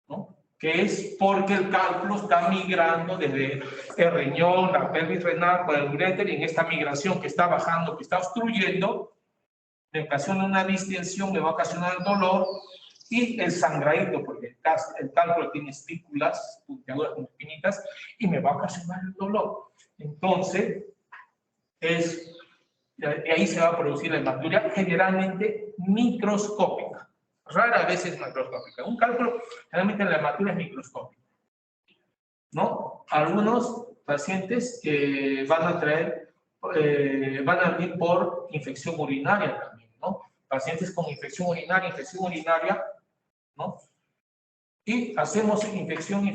¿no? Que es porque el cálculo está migrando desde el riñón, la pelvis renal, por el uréter, y en esta migración que está bajando, que está obstruyendo, me ocasiona una distensión, me va a ocasionar el dolor y el sangradito, porque el cálculo tiene espículas, puntiagudas con espinitas, y me va a ocasionar el dolor. Entonces, de ahí se va a producir la hematuria, generalmente microscópica. Rara vez es macroscópica. Un cálculo, generalmente la hematuria es microscópica, ¿no? Algunos pacientes van a venir por infección urinaria también, ¿no? Pacientes con infección urinaria, ¿no? Y hacemos infección,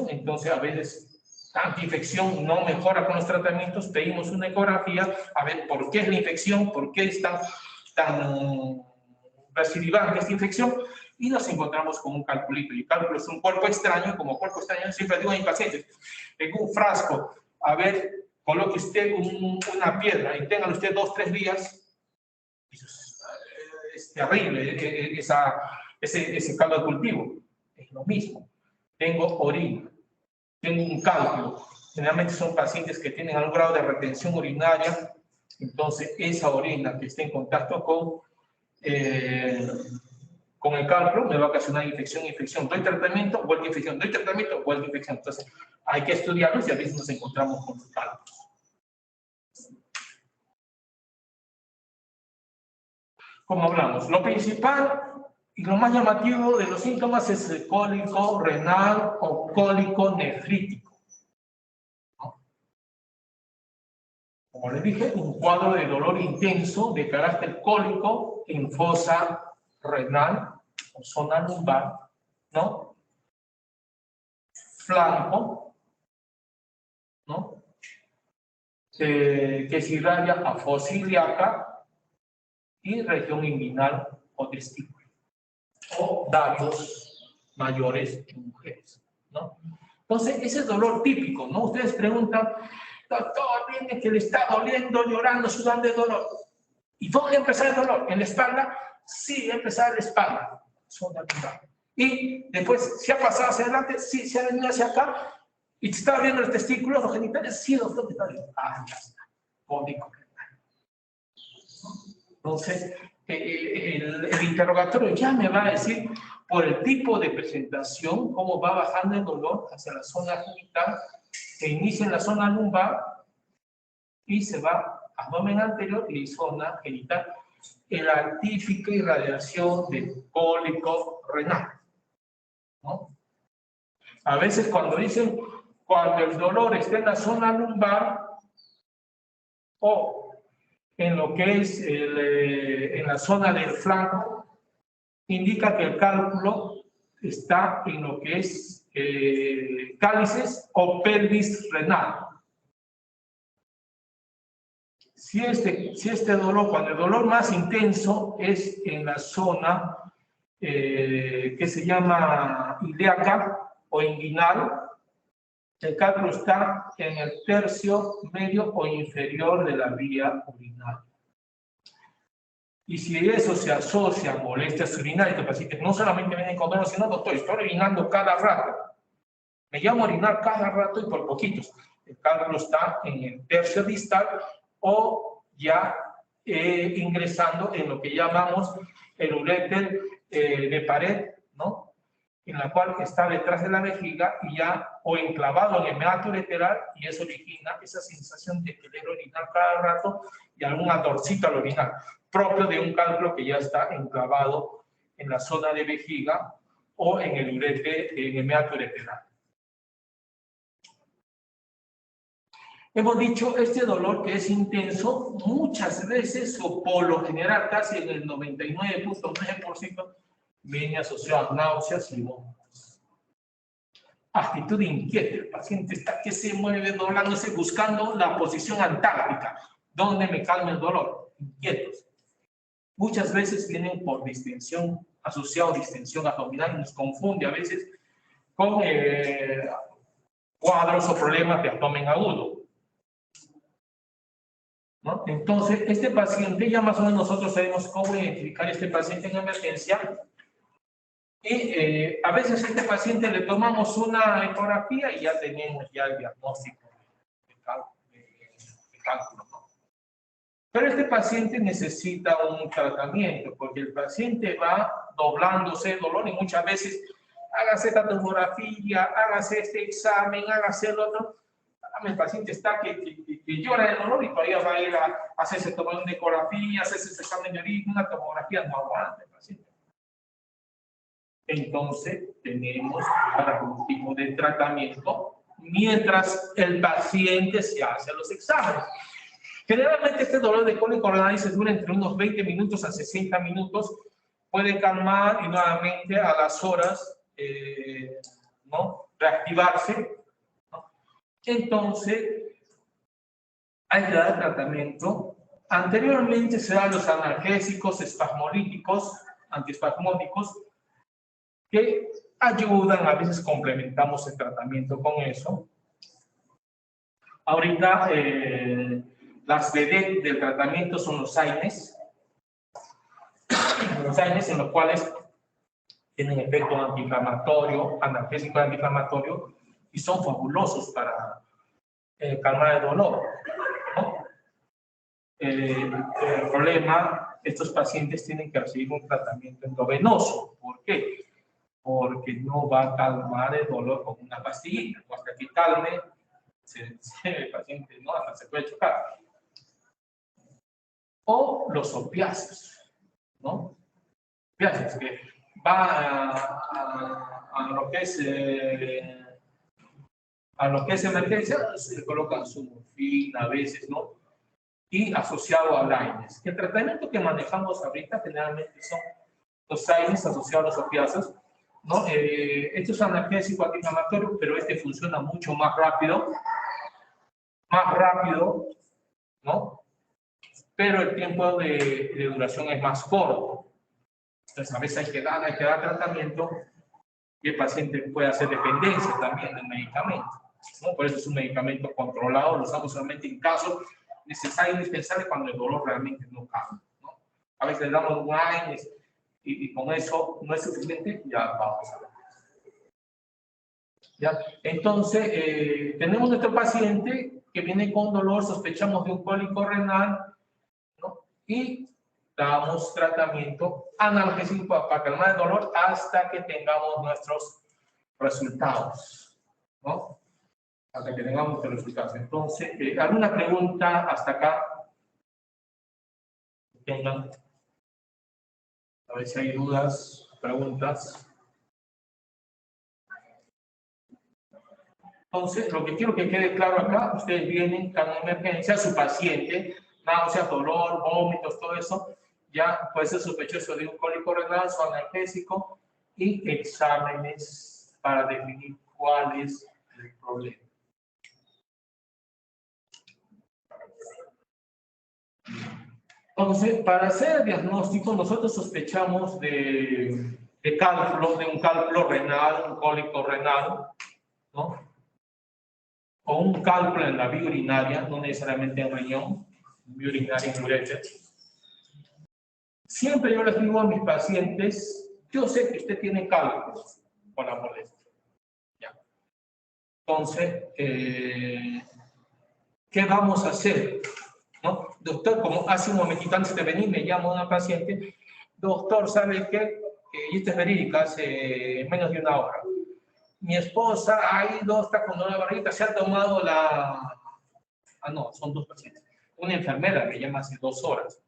entonces a veces tanta infección no mejora con los tratamientos, pedimos una ecografía a ver por qué es la infección, por qué es tan recidivante esta infección, y nos encontramos con un calculito. Y el cálculo es un cuerpo extraño, como cuerpo extraño siempre digo a mis pacientes, en un frasco, a ver, coloque usted una piedra y tenga usted 2 o 3 días, es terrible ese caldo de cultivo. Es lo mismo. Tengo orina, tengo un cálculo. Generalmente son pacientes que tienen algún grado de retención urinaria, entonces esa orina que está en contacto con el cálculo me va a ocasionar infección. Doy tratamiento, vuelve infección. Doy tratamiento, vuelve infección. Entonces hay que estudiarlos y a veces nos encontramos con los cálculos. Como hablamos, lo principal y lo más llamativo de los síntomas es el cólico renal o cólico nefrítico, ¿no? Como les dije, un cuadro de dolor intenso de carácter cólico en fosa renal o zona lumbar, ¿no? Flanco, ¿no? Que se irradia a fosa ilíaca y región inguinal o testículo, o daños mayores en mujeres, ¿no? Entonces, ese dolor típico, ¿no? Ustedes preguntan, doctor, viene que le está doliendo, llorando, sudando de dolor. ¿Y dónde empezar el dolor? ¿En la espalda? Sí, empezar en la espalda, zona lumbar. Y después, ¿se ha pasado hacia adelante? Sí, se ha venido hacia acá. ¿Y te está viendo los testículos, los genitales? Sí, doctor, me está viendo. Ah, ya está. Cólico renal. Entonces, el interrogatorio ya me va a decir, por el tipo de presentación, cómo va bajando el dolor hacia la zona genital, que inicia en la zona lumbar y se va abdomen anterior y zona genital. en la típica irradiación de cólico renal, ¿no? A veces cuando dicen, cuando el dolor está en la zona lumbar o en lo que es en la zona del flanco, indica que el cálculo está en lo que es cálices o pelvis renal. Si este dolor, cuando el dolor más intenso es en la zona que se llama ilíaca o inguinal, el cálculo está en el tercio medio o inferior de la vía urinaria. Y si eso se asocia a molestias urinarias, que pacientes no solamente vienen con dolor, sino, doctor, estoy orinando cada rato. Me llamo a orinar cada rato y por poquitos. El cálculo está en el tercio distal o ya ingresando en lo que llamamos el uréter de pared, ¿no? En la cual está detrás de la vejiga y ya o enclavado en el meato ureteral, y eso origina esa sensación de querer orinar cada rato y algún ardorcito al orinar, propio de un cálculo que ya está enclavado en la zona de vejiga o en el ureter, en el meato ureteral. Hemos dicho, este dolor que es intenso, muchas veces o por lo general, casi en el 99.9%, viene asociado a náuseas y vómitos. Actitud inquieta, el paciente está que se mueve doblándose buscando la posición antártica, donde me calme el dolor, inquietos. Muchas veces vienen por distensión, asociado a distensión abdominal, y nos confunde a veces con cuadros o problemas de abdomen agudo, ¿no? Entonces, este paciente, ya más o menos nosotros sabemos cómo identificar este paciente en emergencia. Y a veces a este paciente le tomamos una ecografía y ya tenemos ya el diagnóstico de cálculo, ¿no? Pero este paciente necesita un tratamiento, porque el paciente va doblándose el dolor y muchas veces hágase esta tomografía, hágase este examen, hágase el otro. El paciente está que llora de dolor y todavía va a ir a hacerse tomar una ecografía, hacerse ese examen de orina, una tomografía, no aguanta el paciente. Entonces, tenemos algún tipo de tratamiento mientras el paciente se hace los exámenes. Generalmente este dolor de cólico renal se dura entre unos 20 minutos a 60 minutos, puede calmar y nuevamente a las horas ¿no? reactivarse, ¿no? Entonces, hay que dar tratamiento. Anteriormente se dan los analgésicos espasmolíticos, antiespasmódicos, que ayudan, a veces complementamos el tratamiento con eso. Ahorita las vedettes del tratamiento son los AINES en los cuales tienen efecto antiinflamatorio, analgésico antiinflamatorio, y son fabulosos para calmar el dolor, ¿no? El problema, estos pacientes tienen que recibir un tratamiento endovenoso. ¿Por qué? Porque no va a calmar el dolor con una pastillita. Hasta que calme, el paciente ¿no? hasta se puede chocar. O los opiáceos, ¿no? Opiáceos que va a lo que es emergencia, se colocan su morfina a veces, ¿no? Y asociado a AINES. El tratamiento que manejamos ahorita generalmente son los AINES asociados a los opiáceos, ¿no? Esto es analgésico antiinflamatorio, pero este funciona mucho más rápido, ¿no? Pero el tiempo de duración es más corto. Entonces, a veces hay que dar tratamiento y el paciente puede hacer dependencia también del medicamento, ¿no? Por eso es un medicamento controlado, lo usamos solamente en casos necesarios, indispensables, cuando el dolor realmente no calma, ¿no? A veces le damos un AINES y con eso no es suficiente, ya vamos a ver. ¿Ya? Entonces, tenemos nuestro paciente que viene con dolor, sospechamos de un cólico renal, ¿no? Y damos tratamiento analgésico para calmar el dolor hasta que tengamos nuestros resultados, ¿no? Hasta que tengamos nuestros resultados. Entonces, ¿alguna pregunta hasta acá? Tengan. A ver si hay dudas, preguntas. Entonces, lo que quiero que quede claro acá, ustedes vienen cada emergencia, su paciente, náuseas, dolor, vómitos, todo eso, ya puede ser sospechoso de un cólico renal, su analgésico y exámenes para definir cuál es el problema. Entonces, para hacer el diagnóstico, nosotros sospechamos de un cálculo renal, un cólico renal, ¿no? O un cálculo en la vía urinaria, no necesariamente en riñón, vía urinaria en ureter. Siempre yo les digo a mis pacientes, yo sé que usted tiene cálculos con la molestia. ¿Ya? Entonces, ¿qué vamos a hacer? ¿No? Doctor, como hace un momentito antes de venir me llama una paciente, doctor, ¿sabe qué? Y esto es verídica, hace menos de una hora. Mi esposa ha ido, está con una barriguita, se ha tomado la... Ah, no, son dos pacientes. Una enfermera me llama hace 2 horas.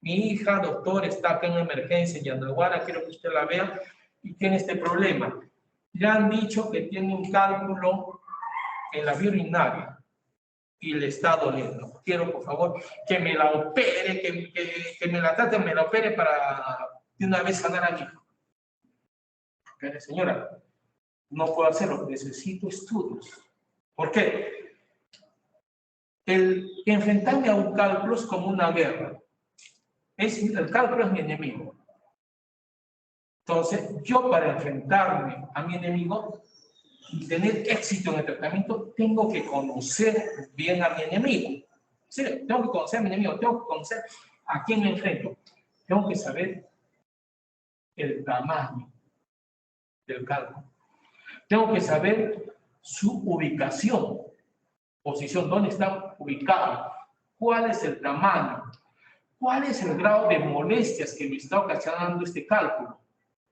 Mi hija, doctor, está acá en emergencia en Yanaguara, quiero que usted la vea, y tiene este problema. Ya han dicho que tiene un cálculo en la vía urinaria y le está doliendo. Quiero, por favor, que me la opere, que me la trate, me la opere para de una vez sanar a mi hijo. Pero, señora, no puedo hacerlo, necesito estudios. ¿Por qué? El enfrentarme a un cálculo es como una guerra. El cálculo es mi enemigo. Entonces, yo para enfrentarme a mi enemigo y tener éxito en el tratamiento, tengo que conocer bien a mi enemigo. Sí, tengo que conocer a mi enemigo, tengo que conocer a quién me enfrento. Tengo que saber el tamaño del cálculo. Tengo que saber su ubicación, posición, dónde está ubicado, cuál es el tamaño, cuál es el grado de molestias que me está ocasionando este cálculo,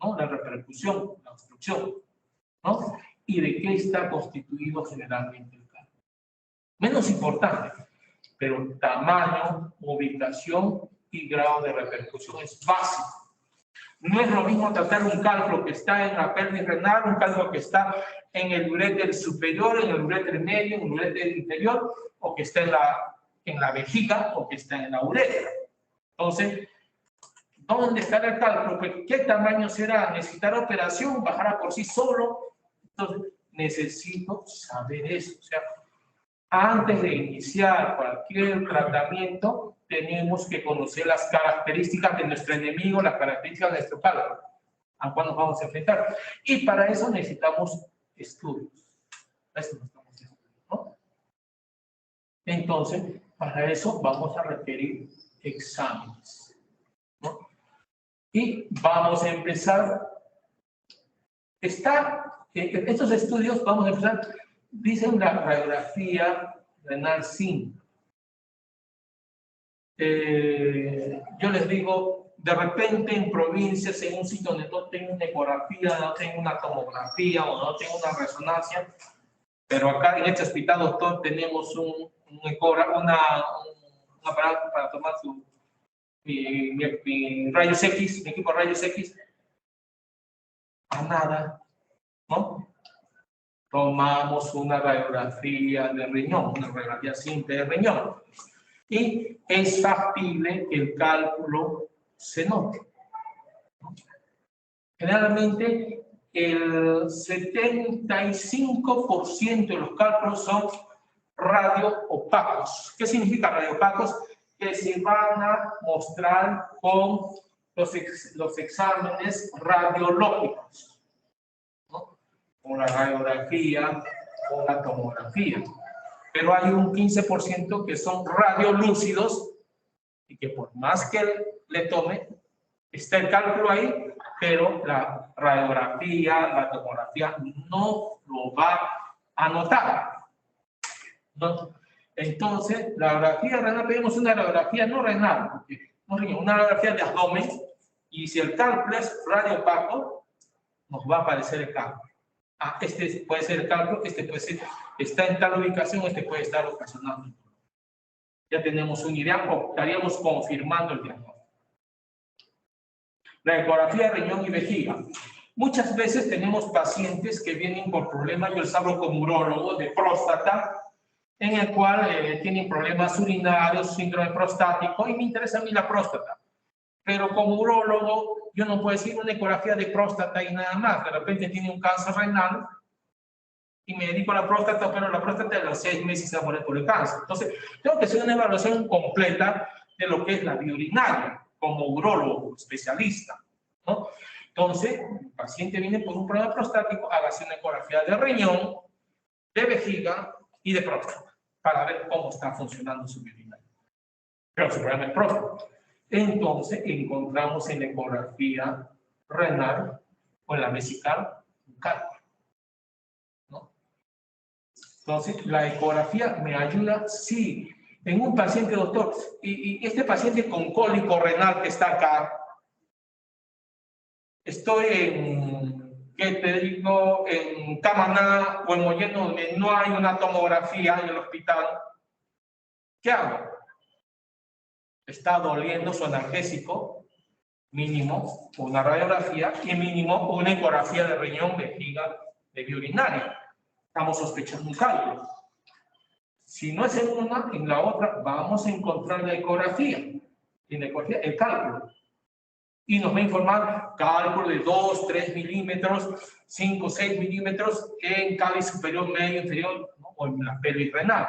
¿no? La repercusión, la obstrucción, ¿no? Y de qué está constituido generalmente el cálculo. Menos importante, pero tamaño, ubicación y grado de repercusión es básico. No es lo mismo tratar un cálculo que está en la pelvis renal, un cálculo que está en el uréter superior, en el uréter medio, en el uréter inferior, o que está en la vejiga, o que está en la uretra. Entonces, ¿dónde estará el cálculo? Pues, ¿qué tamaño será? ¿Necesitará operación? ¿Bajará por sí solo? Entonces, necesito saber eso. O sea, antes de iniciar cualquier tratamiento, tenemos que conocer las características de nuestro enemigo, las características de nuestro cálculo, a cuál nos vamos a enfrentar. Y para eso necesitamos estudios. Eso necesitamos estudios, ¿no? Entonces, para eso vamos a requerir exámenes, ¿no? Y vamos a empezar. Estos estudios, vamos a empezar, dicen la radiografía renal simple. Yo les digo, de repente en provincias, en un sitio donde no tengo una ecografía, no tengo una tomografía o no tengo una resonancia, pero acá en este hospital, doctor, tenemos un aparato para tomar mi rayos X, mi equipo de rayos X, a nada, ¿no? Tomamos una radiografía de riñón, una radiografía simple de riñón, y es factible que el cálculo se note, ¿no? Generalmente, el 75% de los cálculos son radioopacos. ¿Qué significa radioopacos? Que se van a mostrar con los exámenes radiológicos, ¿no? Con la radiografía, con la tomografía. Pero hay un 15% que son radiolúcidos y que por más que le tome, está el cálculo ahí, pero la radiografía, la tomografía no lo va a notar, ¿no? Entonces, la radiografía renal, pedimos una radiografía no renal, una radiografía de abdomen, y si el cálculo es radiopaco, nos va a aparecer el cálculo. Ah, este puede ser el cálculo, este puede ser, está en tal ubicación, este puede estar ocasionando. Ya tenemos una idea, o estaríamos confirmando el diagnóstico. La ecografía de riñón y vejiga. Muchas veces tenemos pacientes que vienen por problemas, yo les hablo como urólogo, de próstata, en el cual tienen problemas urinarios, síndrome prostático, y me interesa a mí la próstata. Pero como urólogo, yo no puedo decir una ecografía de próstata y nada más. De repente tiene un cáncer renal y me dedico a la próstata, pero la próstata a los 6 meses se va a morir por el cáncer. Entonces, tengo que hacer una evaluación completa de lo que es la vía urinaria, como urólogo, especialista, ¿no? Entonces, el paciente viene por un problema prostático, hágase una ecografía de riñón, de vejiga y de próstata, para ver cómo está funcionando su vía urinaria. Pero su problema es próstata. Entonces, encontramos en la ecografía renal o en la vesical un cálculo, ¿no? Entonces, la ecografía me ayuda, sí, en un paciente, doctor, y este paciente con cólico renal que está acá, estoy en, ¿qué te digo?, en Camaná o en Mollendo, donde no hay una tomografía en el hospital. ¿Qué hago? Está doliendo su analgésico, mínimo una radiografía y mínimo una ecografía de riñón, vejiga, de vía urinaria. Estamos sospechando un cálculo. Si no es en una, en la otra vamos a encontrar la ecografía. En la ecografía, el cálculo. Y nos va a informar cálculo de 2, 3 milímetros, 5, 6 milímetros en cáliz superior, medio, inferior, ¿no? O en la pelvis renal.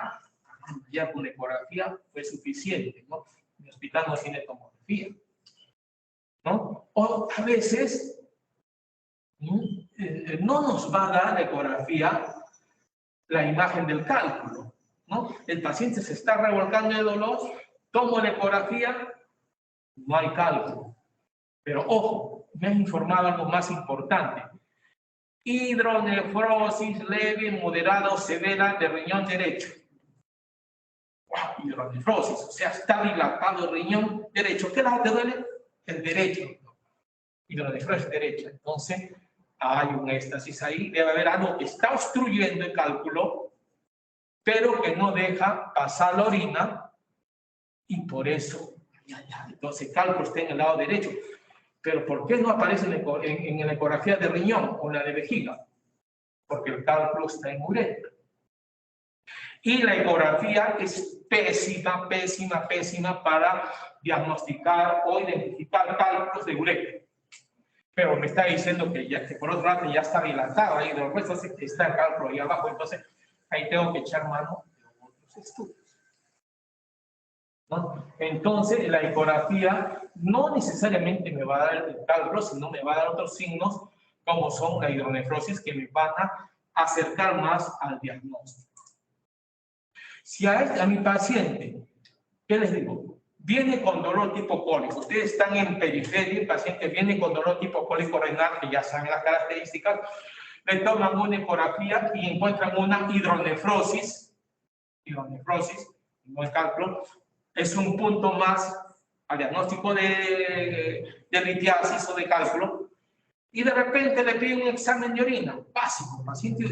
Ya con la ecografía fue suficiente, ¿no? En el hospital no tiene tomografía, ¿no? O a veces no nos va a dar la ecografía la imagen del cálculo, ¿no? El paciente se está revolcando de dolor, tomo la ecografía, no hay cálculo. Pero ojo, me han informado algo más importante. Hidronefrosis leve, moderada o severa de riñón derecho. ¡Wow! Hidronefrosis, o sea, está dilatado el riñón derecho. ¿Qué lado te duele? El derecho. Hidronefrosis derecha. Entonces, hay un éxtasis ahí. Debe haber algo que está obstruyendo el cálculo, pero que no deja pasar la orina. Y por eso, entonces el cálculo está en el lado derecho. Pero ¿por qué no aparece en la ecografía de riñón o la de vejiga? Porque el cálculo está en uretra. Y la ecografía es pésima, pésima, pésima para diagnosticar o identificar cálculos de uretra. Pero me está diciendo que por otro lado ya está dilatada ahí, entonces está el cálculo ahí abajo, entonces ahí tengo que echar mano de otros estudios, ¿no? Entonces, la ecografía no necesariamente me va a dar el cálculo, sino me va a dar otros signos, como son la hidronefrosis, que me van a acercar más al diagnóstico. Si a mi paciente, ¿qué les digo? Viene con dolor tipo cólico. Ustedes están en periferia, el paciente viene con dolor tipo cólico renal, que ya saben las características, le toman una ecografía y encuentran una hidronefrosis, no el cálculo, es un punto más al diagnóstico de litiasis o de cálculo, y de repente le piden un examen de orina, básico,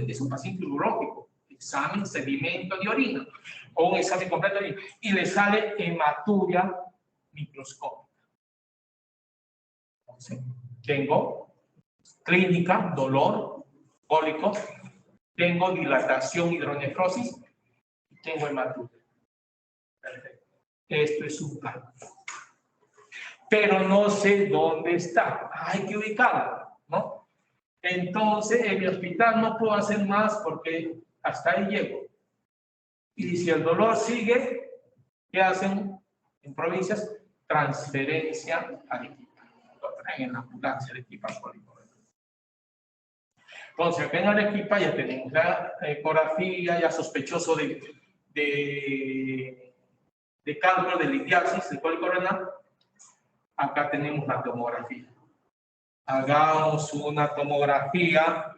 es un paciente urológico, examen, sedimento de orina, o un examen completo de orina, y le sale hematuria microscópica. Entonces, tengo clínica, dolor, cólico, tengo dilatación, hidronefrosis, y tengo hematuria. Perfecto. Esto es un cálculo. Pero no sé dónde está. Hay que ubicarlo, ¿no? Entonces, en mi hospital no puedo hacer más porque hasta ahí llego. Y si el dolor sigue, ¿qué hacen en provincias? Transferencia a Arequipa. Lo traen en la ambulancia de Arequipa. Entonces, acá en Arequipa ya tenemos la ecografía, ya sospechoso de cálculo de litiasis, de cólico renal. Acá tenemos la tomografía. Hagamos una tomografía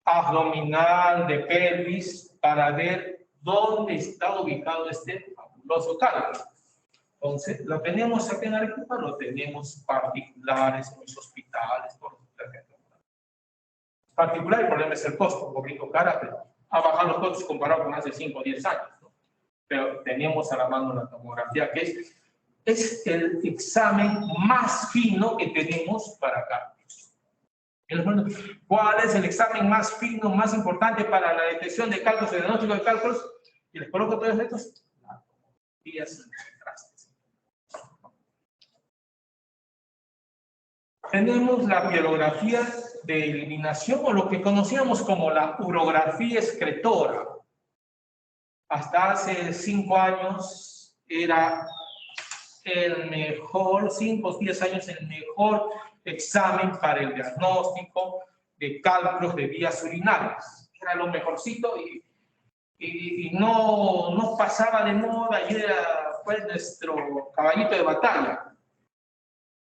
abdominal de pelvis para ver dónde está ubicado este fabuloso cálculo. Entonces, lo tenemos aquí en Arequipa, lo tenemos particulares en los hospitales, por ejemplo. Particular, el problema es el costo, un poquito cara, pero ha bajado los costos comparado con hace 5 o 10 años, ¿no? Pero tenemos a la mano la tomografía, que es el examen más fino que tenemos para cálculos. ¿Cuál es el examen más fino, más importante para la detección de cálculos, el diagnóstico de cálculos? Y les coloco todos estos. La tomografía sin contrastes. Tenemos la pielografía de eliminación, o lo que conocíamos como la urografía excretora. Hasta hace 5 años era el mejor, 5 o 10 años, el mejor examen para el diagnóstico de cálculos de vías urinarias. Era lo mejorcito y no pasaba de moda, y era pues nuestro caballito de batalla.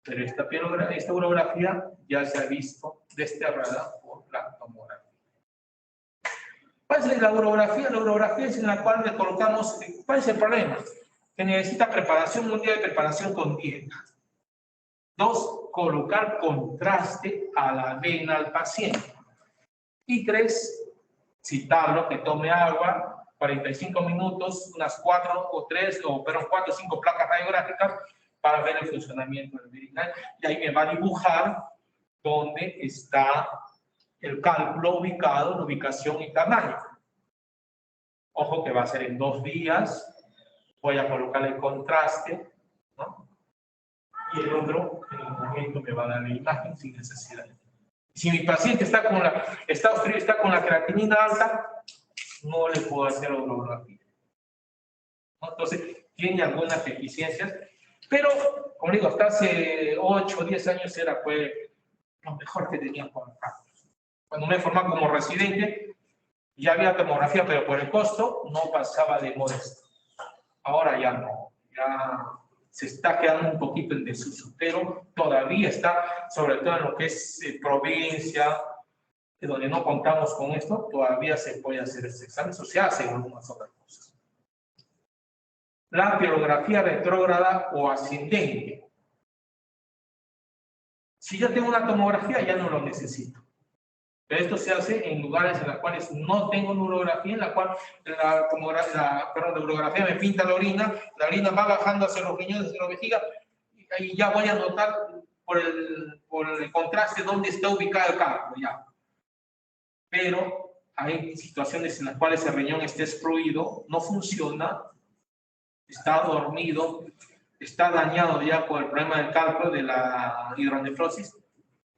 Pero esta urografía ya se ha visto desterrada por la tomografía. ¿Cuál es la urografía? La urografía es en la cual le colocamos, ¿cuál es el problema? Que necesita preparación, un día de preparación con dieta. 2, colocar contraste a la vena al paciente. Y 3, citarlo que tome agua, 45 minutos, unas 4 o 5 placas radiográficas para ver el funcionamiento del urinal. Y ahí me va a dibujar dónde está el cálculo ubicado, la ubicación y tamaño. Ojo que va a ser en 2 días. Voy a colocar el contraste, ¿no? Y el otro, en el momento, me va a dar la imagen sin necesidad. Si mi paciente está con la creatinina alta, no le puedo hacer urografía, ¿no? Entonces, tiene algunas deficiencias, pero, como digo, hasta hace 8 o 10 años era pues lo mejor que tenían por acá. Cuando me formaba como residente, ya había tomografía, pero por el costo no pasaba de modesto. Ahora ya no, ya se está quedando un poquito en desuso, pero todavía está, sobre todo en lo que es provincia, donde no contamos con esto, todavía se puede hacer este examen, o se hacen algunas otras cosas. La pielografía retrógrada o ascendente. Si yo tengo una tomografía, ya no lo necesito. Pero esto se hace en lugares en los cuales no tengo urografía, en la cual la urografía me pinta la orina va bajando hacia los riñones, hacia la vejiga, y ya voy a notar por el contraste dónde está ubicado el cálculo, ya. Pero hay situaciones en las cuales el riñón está excluido, no funciona, está dormido, está dañado ya por el problema del cálculo de la hidronefrosis,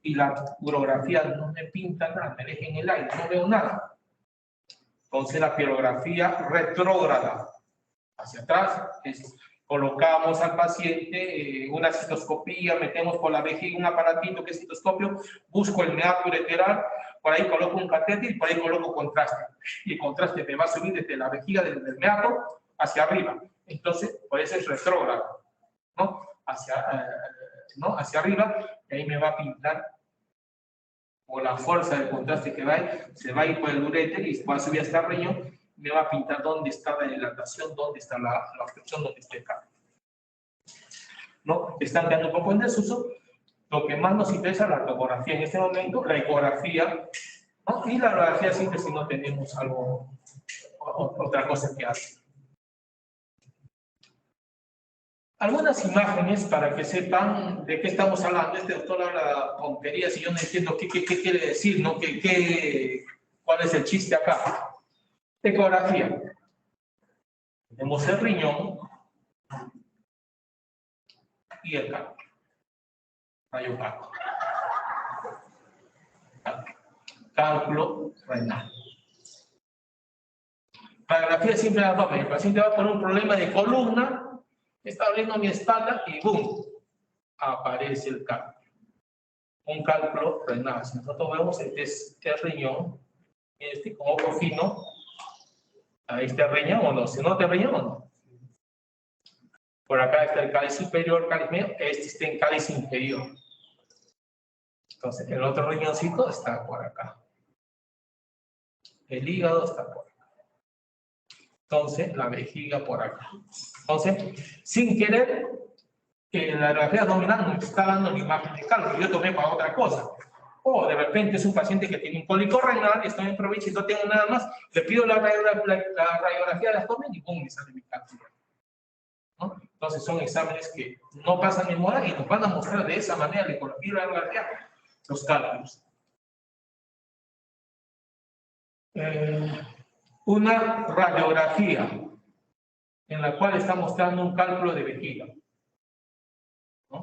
y la urografía no me pinta nada, me deja en el aire, no veo nada. Entonces la pielografía retrógrada, hacia atrás, colocamos al paciente una citoscopía, metemos por la vejiga un aparatito que es citoscopio, busco el meato ureteral, por ahí coloco un catéter y por ahí coloco contraste. Y el contraste me va a subir desde la vejiga del meato hacia arriba. Entonces, por eso es retrógrado, ¿no? Hacia arriba, y ahí me va a pintar por la fuerza del contraste que va ahí, se va a ir por el uréter y va a subir hasta el riñón, me va a pintar dónde está la dilatación, dónde está la obstrucción, dónde está el cambio. ¿No? Están quedando un poco en desuso. Lo que más nos interesa es la tomografía en este momento, la ecografía, ¿no? Y la radiografía simple si no tenemos otra cosa que hacer. Algunas imágenes para que sepan de qué estamos hablando. Este doctor habla tonterías y yo no entiendo qué quiere decir, ¿no? ¿Cuál es el chiste acá? Ecografía. Tenemos el riñón y el cálculo. Rayo cálculo. Cálculo renal. Radiografía simple de abdomen. El paciente va por un problema de columna, está doliendo mi espalda y ¡boom! Aparece el cálculo. Un cálculo renal. Si nosotros vemos este riñón, con ojo fino, ahí está el riñón o no. Si no, ¿está el riñón o no? Por acá está el cáliz superior, cáliz medio, este está en cáliz inferior. Entonces, el otro riñoncito está por acá. El hígado está por acá. Entonces, la vejiga por acá. Entonces, sin querer, la radiografía abdominal nos está dando la imagen de cálculo. Yo tomé para otra cosa. O de repente es un paciente que tiene un cólico renal, estoy en provincia y no tengo nada más, le pido la radiografía de abdomen y ¡pum! Me sale mi cálculo, ¿no? Entonces son exámenes que no pasan de moda y nos van a mostrar de esa manera la ecología y la radiografía, los cálculos. Una radiografía en la cual está mostrando un cálculo de vejiga, ¿no?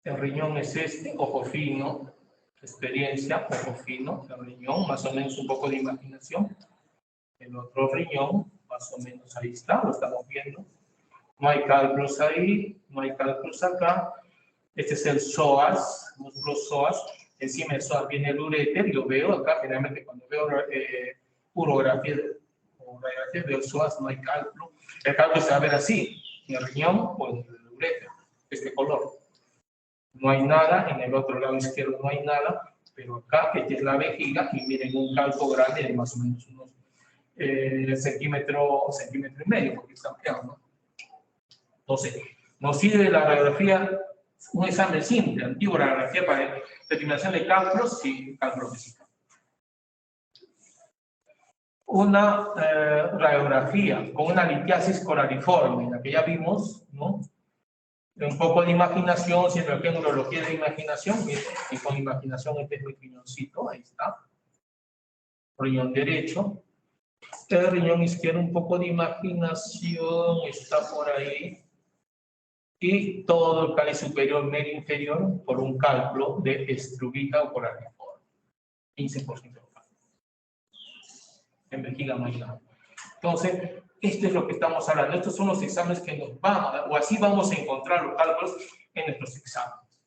El riñón es este, ojo fino, experiencia, ojo fino, el riñón, más o menos un poco de imaginación. El otro riñón, más o menos ahí está, lo estamos viendo. No hay cálculos ahí, no hay cálculos acá. Este es el psoas, músculo psoas. Encima del psoas viene el uréter, y lo veo acá. Generalmente cuando veo urografía o radiografía veo el psoas, no hay cálculo. El cálculo se va a ver así, en el riñón o en el uréter, este color. No hay nada, en el otro lado izquierdo no hay nada, pero acá, esta es la vejiga, y miren un cálculo grande de más o menos unos centímetro y medio, porque está ampliado, ¿no? Entonces, nos sirve la radiografía, un examen simple, antiguo, la radiografía para determinación de cálculos y cálculos físicos. Una radiografía con una litiasis coraliforme, la que ya vimos, ¿no? Un poco de imaginación, siempre que en neurología de imaginación, y con imaginación este es mi riñoncito, ahí está. Riñón derecho. El riñón izquierdo, un poco de imaginación, está por ahí. Y todo el cáliz superior, medio inferior, por un cálculo de estrubita o coraliforme. 15% de cálculo. En vejiga no hay nada. Entonces, esto es lo que estamos hablando. Estos son los exámenes que nos van a dar, o así vamos a encontrar los cálculos en nuestros exámenes.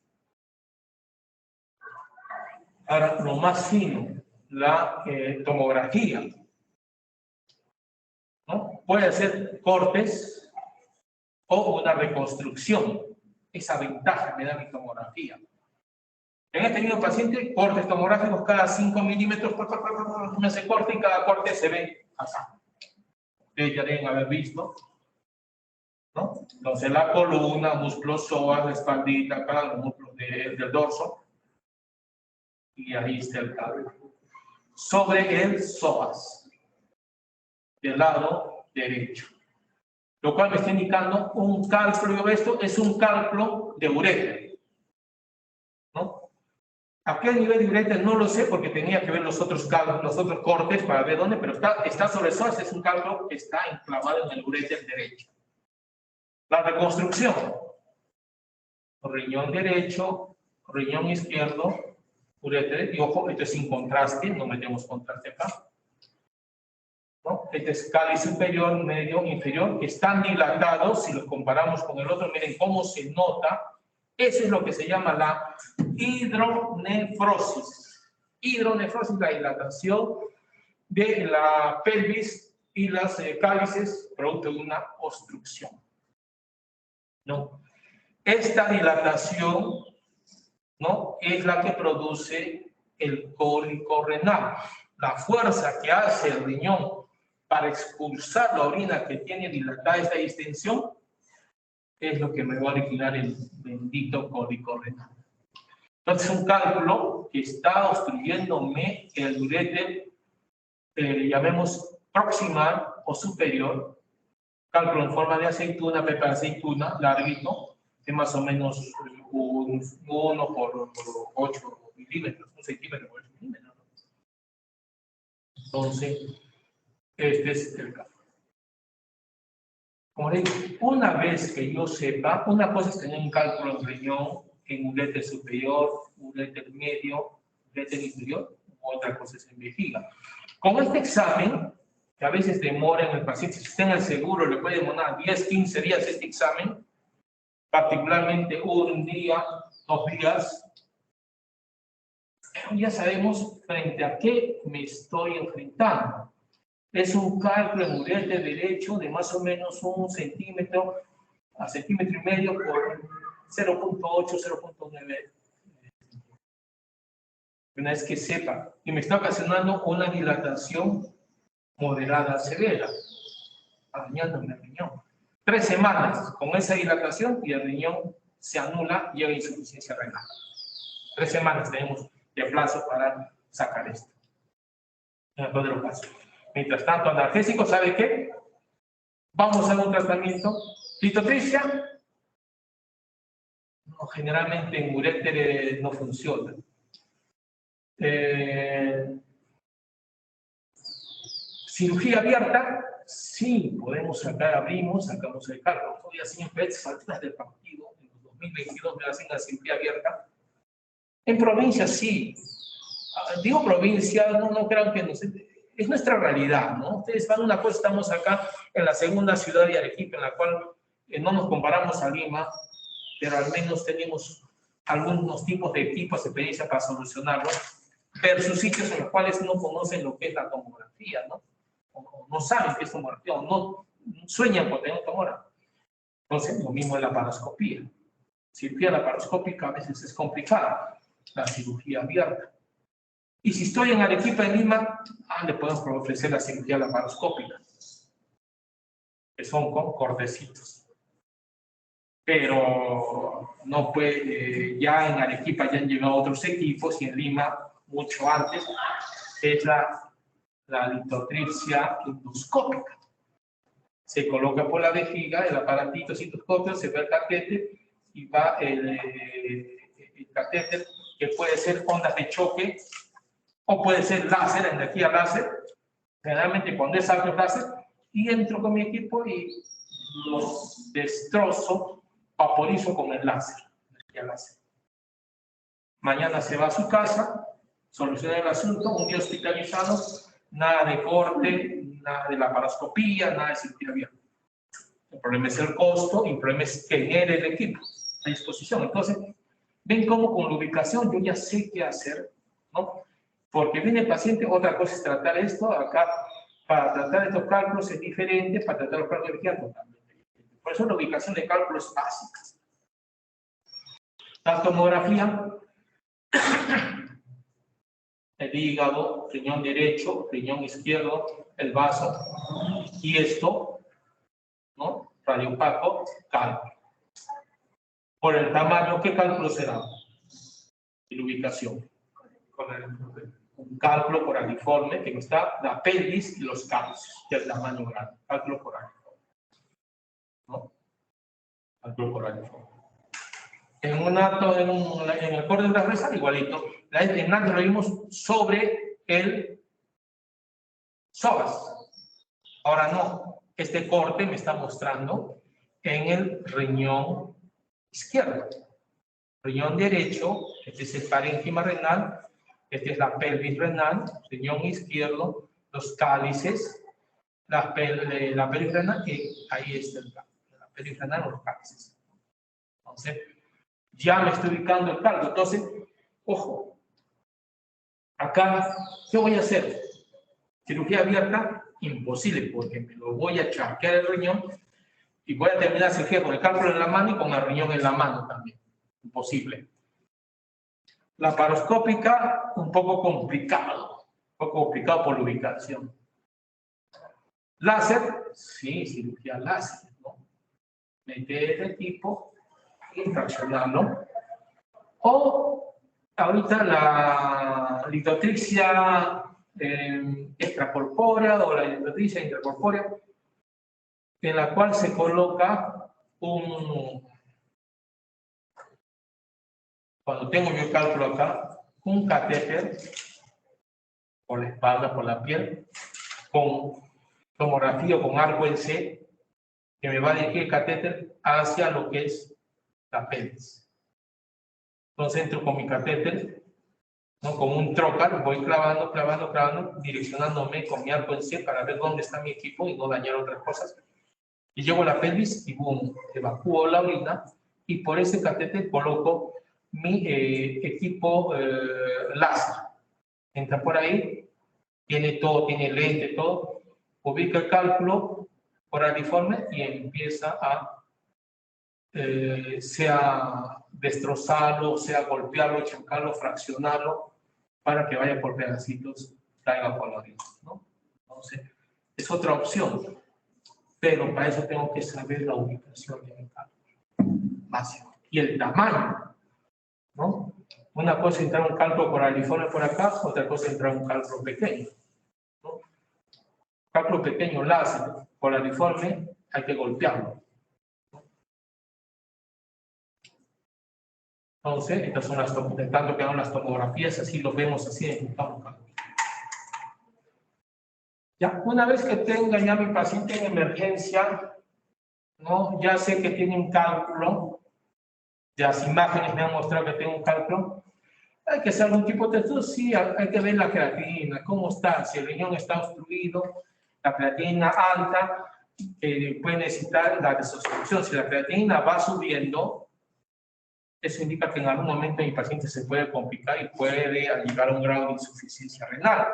Ahora, lo más fino, la tomografía, ¿no? Puede hacer cortes o una reconstrucción. Esa ventaja me da mi tomografía. En este mismo paciente, cortes tomográficos cada 5 milímetros, me hace corte y cada corte se ve acá. Ustedes ya deben haber visto, ¿no? Entonces la columna, músculos psoas, la espaldita, acá los músculos del dorso, y ahí está el cálculo. Sobre el psoas, del lado derecho. Lo cual me está indicando un cálculo, esto es un cálculo de uréter, ¿no? ¿A qué nivel de uréter? No lo sé porque tenía que ver los otros cálculos, los otros cortes para ver dónde, pero está sobre el psoas, es un cálculo que está enclavado en el uréter derecho. La reconstrucción. Riñón derecho, riñón izquierdo, uréter, y ojo, esto es sin contraste, no metemos contraste acá. ¿No? Este es cáliz superior, medio, inferior, que están dilatados, si los comparamos con el otro, miren cómo se nota. Eso es lo que se llama la hidronefrosis. Hidronefrosis, la dilatación de la pelvis y las cálices, producto de una obstrucción. ¿No? Esta dilatación, ¿no? Es la que produce el cólico renal. La fuerza que hace el riñón para expulsar la orina que tiene dilatada esta distensión es lo que me va a originar el bendito cólico renal. Entonces, un cálculo que está obstruyéndome el uréter, llamemos proximal o superior, cálculo en forma de aceituna, pepa de aceituna, larguito, de más o menos 1 por 8 milímetros, 1 centímetro por 8 milímetros. Entonces, este es el cálculo. Como digo, una vez que yo sepa, una cosa es tener un cálculo en riñón, en uréter superior, uréter medio, uréter inferior, otra cosa es en vejiga. Con este examen, que a veces demora en el paciente, si está en el seguro, le puede demorar 10, 15 días este examen, particularmente un día, 2 días, ya sabemos frente a qué me estoy enfrentando. Es un cálculo en uréter derecho de más o menos 1 centímetro a centímetro y medio por 0.8, 0.9. Una vez que sepa, y me está ocasionando una dilatación moderada severa, dañándome el riñón. 3 semanas con esa dilatación y el riñón se anula y hay insuficiencia renal. 3 semanas tenemos de plazo para sacar esto. En el peor de los casos. Mientras tanto, analgésico, ¿sabe qué? Vamos a un tratamiento. Litotripsia, No, generalmente en uréter no funciona. Cirugía abierta, sí, podemos sacar, abrimos, sacamos el carro. Hoy hacen PETs antes del partido, en el 2022 me hacen la cirugía abierta. En provincia sí. Digo provincia, no creo que nos... Es nuestra realidad, ¿no? Ustedes van una cosa, estamos acá en la segunda ciudad de Arequipa, en la cual no nos comparamos a Lima, pero al menos tenemos algunos tipos de equipos de experiencia para solucionarlo, versus sitios en los cuales no conocen lo que es la tomografía, ¿no? O no saben qué es tomografía, o no sueñan con tener tomografía. Entonces, lo mismo en la laparoscopía. Cirugía laparoscópica a veces es complicada, la cirugía abierta. Y si estoy en Arequipa, en Lima, le podemos ofrecer la cirugía laparoscópica, que son con cortecitos. Pero no puede, ya en Arequipa ya han llegado otros equipos y en Lima, mucho antes, es la litotripsia endoscópica. Se coloca por la vejiga el aparatito citoscopio, se ve el catéter y va el catéter, que puede ser ondas de choque o puede ser láser, energía láser. Generalmente cuando es alto láser, y entro con mi equipo y los destrozo, vaporizo con el láser, energía láser. Mañana se va a su casa, soluciona el asunto, un día hospitalizado, nada de corte, nada de laparoscopía, nada de cirugía abierta. El problema es el costo y el problema es tener el equipo a disposición. Entonces, ven cómo con la ubicación yo ya sé qué hacer, ¿no? Porque viene el paciente, otra cosa es tratar esto, acá para tratar estos cálculos es diferente, para tratar los cálculos de totalmente diferente. Por eso la ubicación de cálculos básicas. La tomografía, el hígado, riñón derecho, riñón izquierdo, el vaso, y esto, ¿no? Radiopaco, cálculo. Por el tamaño, ¿qué cálculo será? Y la ubicación. Un cálculo coraliforme, que está la pelvis y los calcios, que es el tamaño grande. Cálculo coraliforme. ¿No? Cálculo coraliforme. En el corte transversal, igualito. En antes lo vimos sobre el psoas. Ahora no. Este corte me está mostrando en el riñón izquierdo. Riñón derecho, este es el parénquima renal, esta es la pelvis renal, riñón izquierdo, los cálices, la pelvis renal, y ahí está la pelvis renal o los cálices. Entonces, ya me estoy ubicando el cálculo. Entonces, ojo, acá, ¿qué voy a hacer? Cirugía abierta, imposible, porque me lo voy a charquear el riñón y voy a terminar cirugía con el cálculo en la mano y con el riñón en la mano también. Imposible. Laparoscópica, un poco complicado por la ubicación. Láser, sí, cirugía láser, ¿no? Meter el equipo y fraccionarlo. O ahorita la litotripsia extracorpórea o la litotripsia intracorpórea, en la cual se coloca cuando tengo yo el cálculo acá, un catéter por la espalda, por la piel, con tomografía o con arco en C, que me va a dirigir el catéter hacia lo que es la pelvis. Entonces entro con mi catéter, ¿no? Con un trocar, voy clavando, direccionándome con mi arco en C para ver dónde está mi equipo y no dañar otras cosas. Y llego a la pelvis y boom, evacúo la orina y por ese catéter coloco mi equipo láser. Entra por ahí, tiene todo, tiene lente, todo, ubica el cálculo coraliforme y empieza a sea destrozarlo, sea golpearlo, chacarlo, fraccionarlo, para que vaya por pedacitos, caiga por la orina, ¿no? Entonces, es otra opción, pero para eso tengo que saber la ubicación de mi cálculo básico y el tamaño, ¿no? Una cosa es entrar un cálculo coraliforme por acá, otra cosa es entrar un cálculo pequeño, ¿no? Cálculo pequeño láser, coraliforme, hay que golpearlo. Entonces, estas son tanto que hagan las tomografías, así lo vemos así en el campo. Ya, una vez que tenga ya mi paciente en emergencia, ¿no? Ya sé que tiene un cálculo, las imágenes me han mostrado que tiene un cálculo, hay que hacer algún tipo de estudio, sí, hay que ver la creatinina, cómo está, si el riñón está obstruido, la creatinina alta, puede necesitar la desobstrucción. Si la creatinina va subiendo, eso indica que en algún momento mi paciente se puede complicar y puede llegar a un grado de insuficiencia renal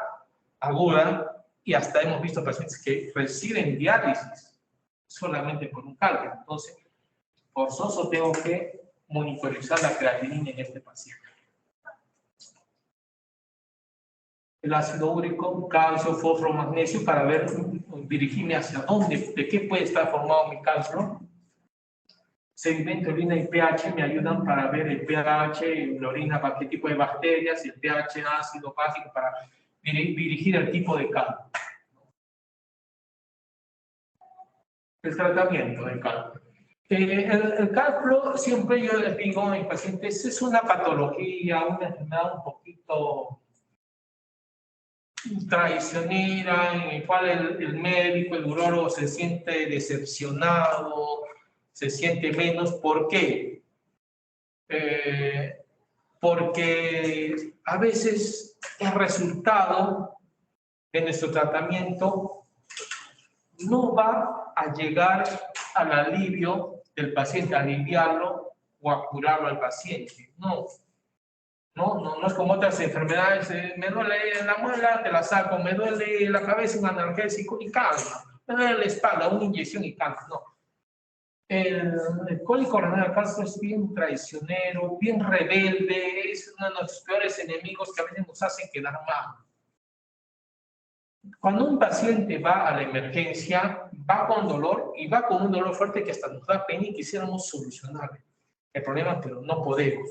aguda, y hasta hemos visto pacientes que reciben diálisis solamente por un cálculo. Entonces, forzoso tengo que monitorizar la creatinina en este paciente. El ácido úrico, calcio, fósforo, magnesio, para ver, dirigirme hacia dónde, de qué puede estar formado mi cálculo. Sedimento, orina y pH me ayudan para ver el pH, la orina, qué tipo de bacterias, el pH ácido, básico, para dirigir el tipo de cálculo. El tratamiento del cálculo. El cálculo, siempre yo les digo a mis pacientes, es una patología, una enfermedad un poquito traicionera, en el cual el médico, el urólogo se siente decepcionado, se siente menos. ¿Por qué? Porque a veces el resultado de nuestro tratamiento no va a llegar al alivio del paciente, a aliviarlo o a curarlo al paciente. No es como otras enfermedades. Me duele la muela, te la saco. Me duele la cabeza, un analgésico y calma. Me duele la espalda, una inyección y calma. No. El cólico renal calcio es bien traicionero, bien rebelde, es uno de nuestros peores enemigos que a veces nos hacen quedar mal. Cuando un paciente va a la emergencia, va con dolor y va con un dolor fuerte que hasta nos da pena y quisiéramos solucionar el problema, pero no podemos.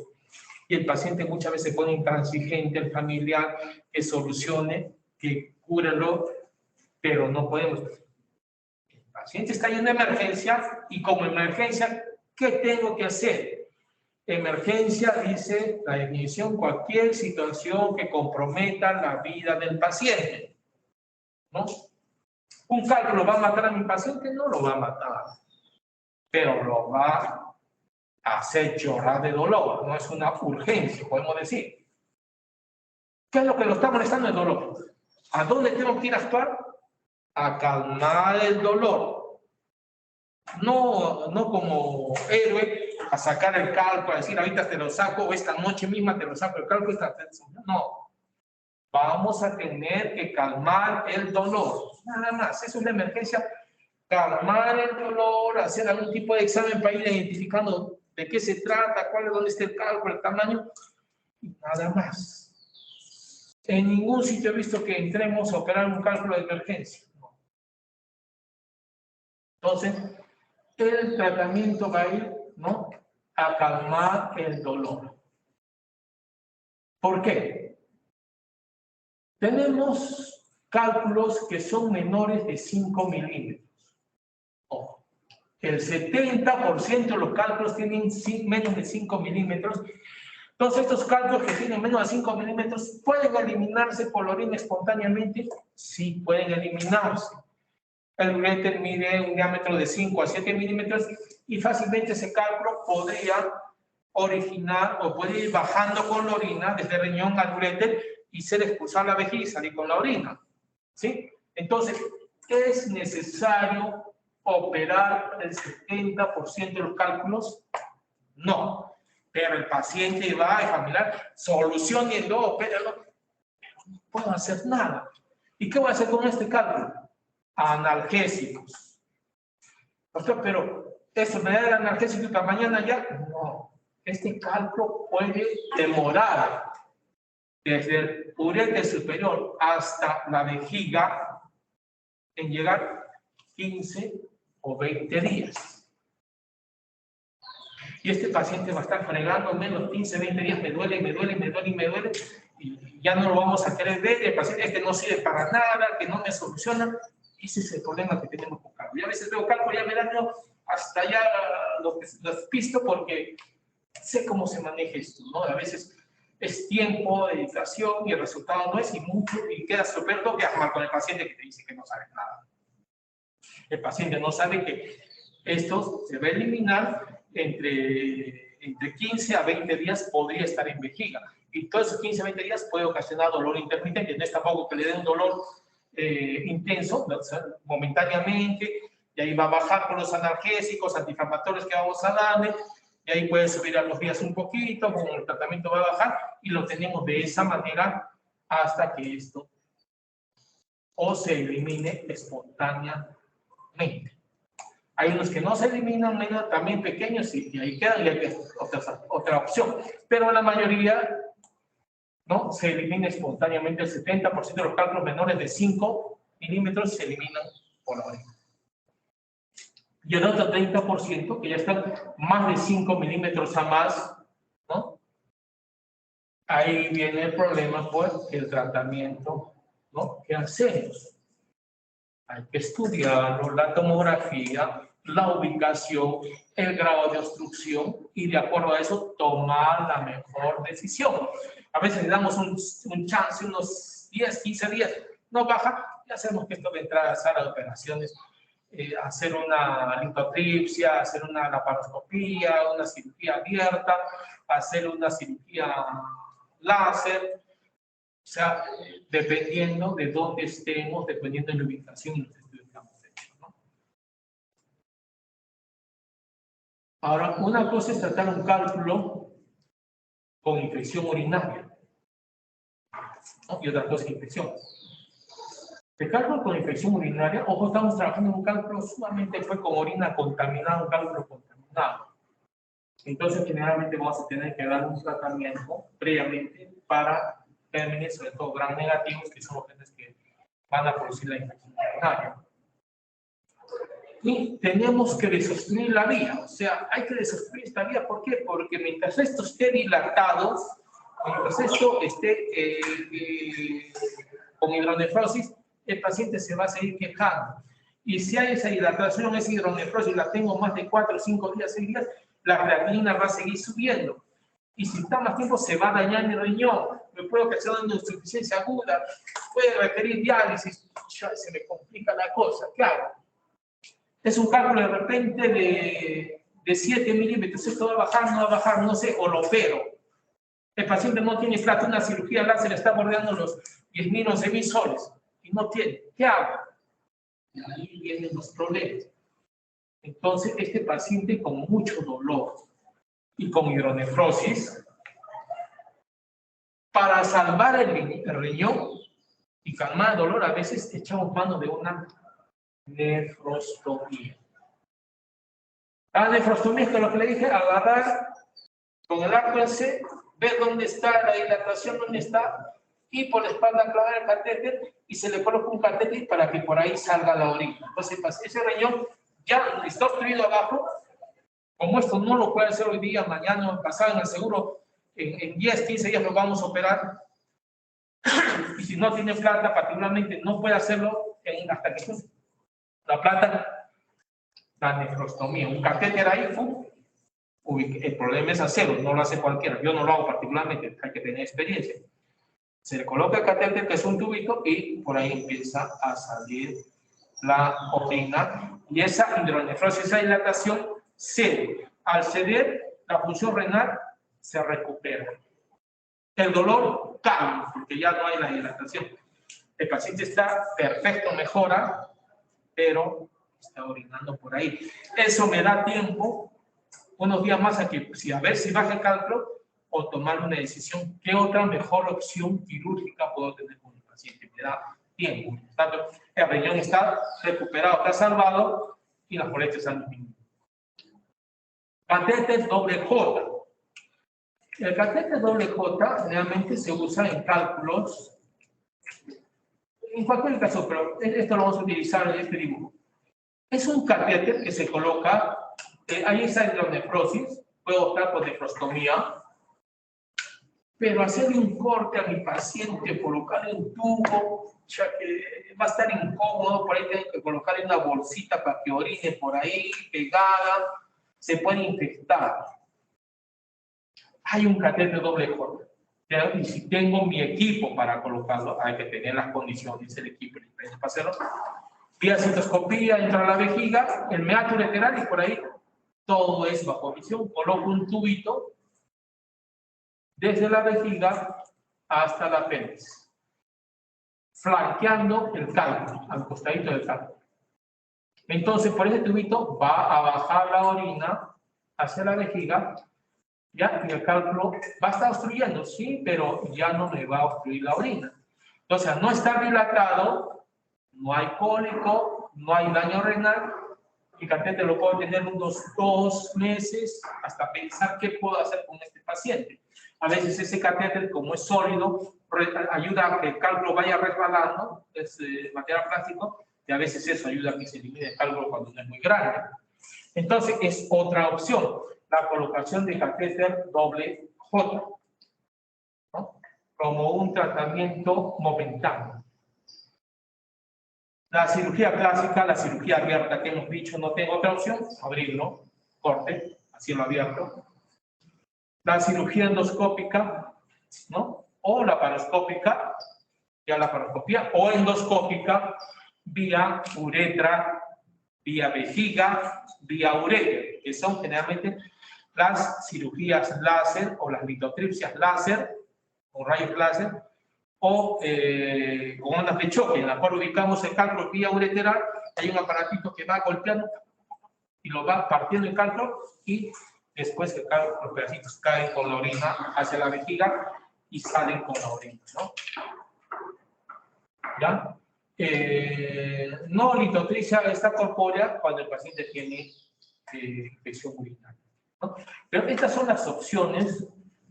Y el paciente muchas veces se pone intransigente, el familiar, que solucione, que cúrelo, pero no podemos. El paciente está en emergencia y como emergencia, ¿qué tengo que hacer? Emergencia dice la definición, cualquier situación que comprometa la vida del paciente, ¿no? ¿Un cálculo va a matar a mi paciente? No lo va a matar, pero lo va a hacer llorar de dolor. No es una urgencia, podemos decir. ¿Qué es lo que lo está molestando? El dolor. ¿A dónde tengo que ir a actuar? A calmar el dolor. No como héroe a sacar el cálculo, a decir ahorita te lo saco, o esta noche misma te lo saco el cálculo. No. Vamos a tener que calmar el dolor. Nada más. Eso es la emergencia. Calmar el dolor, hacer algún tipo de examen para ir identificando de qué se trata, dónde está el cálculo, el tamaño, y nada más. En ningún sitio he visto que entremos a operar un cálculo de emergencia. No. Entonces, el tratamiento va a ir, ¿no?, a calmar el dolor. ¿Por qué? Tenemos cálculos que son menores de 5 milímetros. Ojo, el 70% de los cálculos tienen menos de 5 milímetros. Entonces, estos cálculos que tienen menos de 5 milímetros, ¿pueden eliminarse por la orina espontáneamente? Sí, pueden eliminarse. El uréter mide un diámetro de 5 a 7 milímetros y fácilmente ese cálculo podría originar o puede ir bajando con la orina desde el riñón al uréter y ser expulsado a la vejiga y salir con la orina. ¿Sí? Entonces, ¿es necesario operar el 70% de los cálculos? No. Pero el paciente va a familiar, solucionenlo, opéralo, pero no puedo hacer nada. ¿Y qué voy a hacer con este cálculo? Analgésicos. Doctor, pero ¿eso me da el analgésico para mañana ya? No. Este cálculo puede demorar desde el uréter superior hasta la vejiga en llegar 15 o 20 días. Y este paciente va a estar fregando menos 15, 20 días, me duele, y ya no lo vamos a querer ver, el paciente este no sirve para nada, que no me soluciona. Ese es el problema que tenemos con cálculo. Y a veces veo cálculo, ya me da hasta ya los pisto porque sé cómo se maneja esto, ¿no? A veces es tiempo, dedicación y el resultado no es y mucho y queda súper mal con el paciente que te dice que no sabe nada. El paciente no sabe que esto se va a eliminar entre 15 a 20 días, podría estar en vejiga. Y todos esos 15 a 20 días puede ocasionar dolor intermitente, no es tampoco que le dé un dolor intenso, o sea, momentáneamente, y ahí va a bajar con los analgésicos, antiinflamatorios que vamos a darle, y ahí puede subir a los días un poquito, con el tratamiento va a bajar, y lo tenemos de esa manera hasta que esto o se elimine espontáneamente. Hay unos que no se eliminan, también pequeños, y ahí quedan, y hay otra opción. Pero la mayoría, ¿no? Se elimina espontáneamente. El 70% de los cálculos menores de 5 milímetros se eliminan por la orina. Y el otro 30%, que ya están más de 5 milímetros a más, ¿no? Ahí viene el problema por el tratamiento, ¿no? ¿Qué hacemos? Hay que estudiarlo, la tomografía, la ubicación, el grado de obstrucción y de acuerdo a eso tomar la mejor decisión. A veces le damos un chance, unos 10, 15 días, no baja, ya sabemos que esto va a entrar a sala de operaciones, hacer una lipotripsia, hacer una laparoscopía, una cirugía abierta, hacer una cirugía láser. O sea, dependiendo de dónde estemos, dependiendo de la ubicación y los estudios que hemos hecho, ¿no? Ahora, una cosa es tratar un cálculo con infección urinaria, ¿no? Y otra cosa es infección. El cálculo con infección urinaria, ojo, estamos trabajando en un cálculo sumamente con orina contaminada, un cálculo contaminado. Entonces, generalmente vamos a tener que dar un tratamiento previamente para gérmenes, sobre todo gram negativos, que son los genes que van a producir la infección urinaria. Y tenemos que desobstruir la vía, o sea, hay que desobstruir esta vía, ¿por qué? Porque mientras esto esté dilatado, mientras esto esté con hidronefrosis, el paciente se va a seguir quejando. Y si hay esa dilatación, esa hidronefrosis, la tengo más de 4, 5 días, 6 días, la creatinina va a seguir subiendo. Y si está más tiempo, se va a dañar mi riñón. Me puede ocasionar una insuficiencia aguda, puede requerir diálisis. Ya se me complica la cosa. ¿Qué hago? Es un cálculo de repente de 7 milímetros. Esto va a bajar, no va a bajar, no sé, o lo opero. El paciente no tiene plata, una cirugía láser está bordeando los 10.000, 11.000 soles. Y no tiene. ¿Qué hago? Y ahí vienen los problemas. Entonces, este paciente con mucho dolor y con hidronefrosis, para salvar el riñón y calmar el dolor, a veces echamos mano de una nefrostomía. La nefrostomía es lo que le dije, agarrar con el arco en C, ver dónde está la dilatación, dónde está, y por la espalda clavar el catéter y se le coloca un catéter para que por ahí salga la orina. Entonces, ese riñón ya está obstruido abajo. Como esto no lo puede hacer hoy día, mañana o pasado en el seguro, en 10, 15 días lo vamos a operar. Y si no tiene plata, particularmente no puede hacerlo hasta que la plata, la nefrostomía, un catéter ahí, el problema es hacerlo, no lo hace cualquiera. Yo no lo hago particularmente, hay que tener experiencia. Se le coloca el catéter, que es un tubito, y por ahí empieza a salir la orina. Y esa hidronefrosis, esa dilatación, cede. Al ceder, la función renal se recupera. El dolor cae, porque ya no hay la dilatación. El paciente está perfecto, mejora, pero está orinando por ahí. Eso me da tiempo, unos días más, a ver si baja el cálculo o tomar una decisión. ¿Qué otra mejor opción quirúrgica puedo tener con el paciente? Me da tiempo. Por tanto, el riñón está recuperado, está salvado y las molestias han disminuido. Catéter doble J. El catéter doble J realmente se usa en cálculos, en cualquier caso, pero esto lo vamos a utilizar en este dibujo. Es un catéter que se coloca, hay esa hidronefrosis, puede optar por nefrostomía, pero hacerle un corte a mi paciente, colocarle un tubo, ya que va a estar incómodo, por ahí tengo que colocarle una bolsita para que orine por ahí, pegada, se puede infectar. hay un catéter doble J. Y si tengo mi equipo para colocarlo, hay que tener las condiciones, el equipo para hacerlo. Vía citoscopía, entra a la vejiga, el meato ureteral y por ahí todo es bajo visión. Coloco un tubito desde la vejiga hasta la apéndice, flanqueando el cálculo, al costadito del cálculo. Entonces, por ese tubito va a bajar la orina hacia la vejiga, ya, y el cálculo va a estar obstruyendo, sí, pero ya no me va a obstruir la orina. Entonces, no está dilatado, no hay cólico, no hay daño renal, el catéter lo puedo tener unos 2 meses hasta pensar qué puedo hacer con este paciente. A veces ese catéter, como es sólido, ayuda a que el cálculo vaya resbalando, es material plástico, y a veces eso ayuda a que se elimine el cálculo cuando no es muy grande. Entonces, es otra opción, la colocación de catéter doble J, ¿no? Como un tratamiento momentáneo. La cirugía clásica, la cirugía abierta que hemos dicho, no tengo otra opción, abrirlo, corte, a cielo abierto. La cirugía endoscópica, ¿no? O laparoscópica, ya laparoscopía, o endoscópica, vía uretra, vía vejiga, vía ureter, que son generalmente las cirugías láser o las litotripsias láser, o rayos láser, o con ondas de choque, en la cual ubicamos el cálculo vía ureteral, hay un aparatito que va golpeando y lo va partiendo el cálculo y después el cálculo, los pedacitos caen con la orina hacia la vejiga y salen con la orina, ¿no? ¿Ya? No litotripsia esta corpórea cuando el paciente tiene infección urinaria, ¿no? Pero estas son las opciones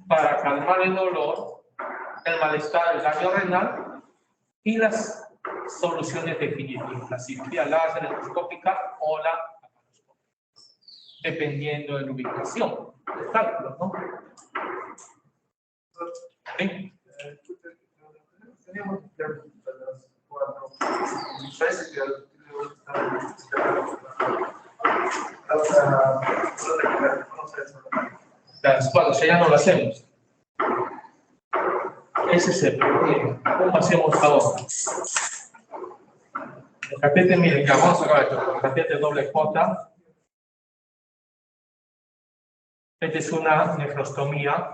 para calmar el dolor, el malestar, el daño renal y las soluciones definitivas, la cirugía láser endoscópica o la laparoscópica, dependiendo de la ubicación del cálculo, ¿no? ¿Sí? Teníamos que las 4. Las 4, ya no lo hacemos. Ese es el problema. ¿Cómo hacemos ahora? El catéter, miren, ya vamos a sacar esto. El catéter doble J. Esta es una nefrostomía,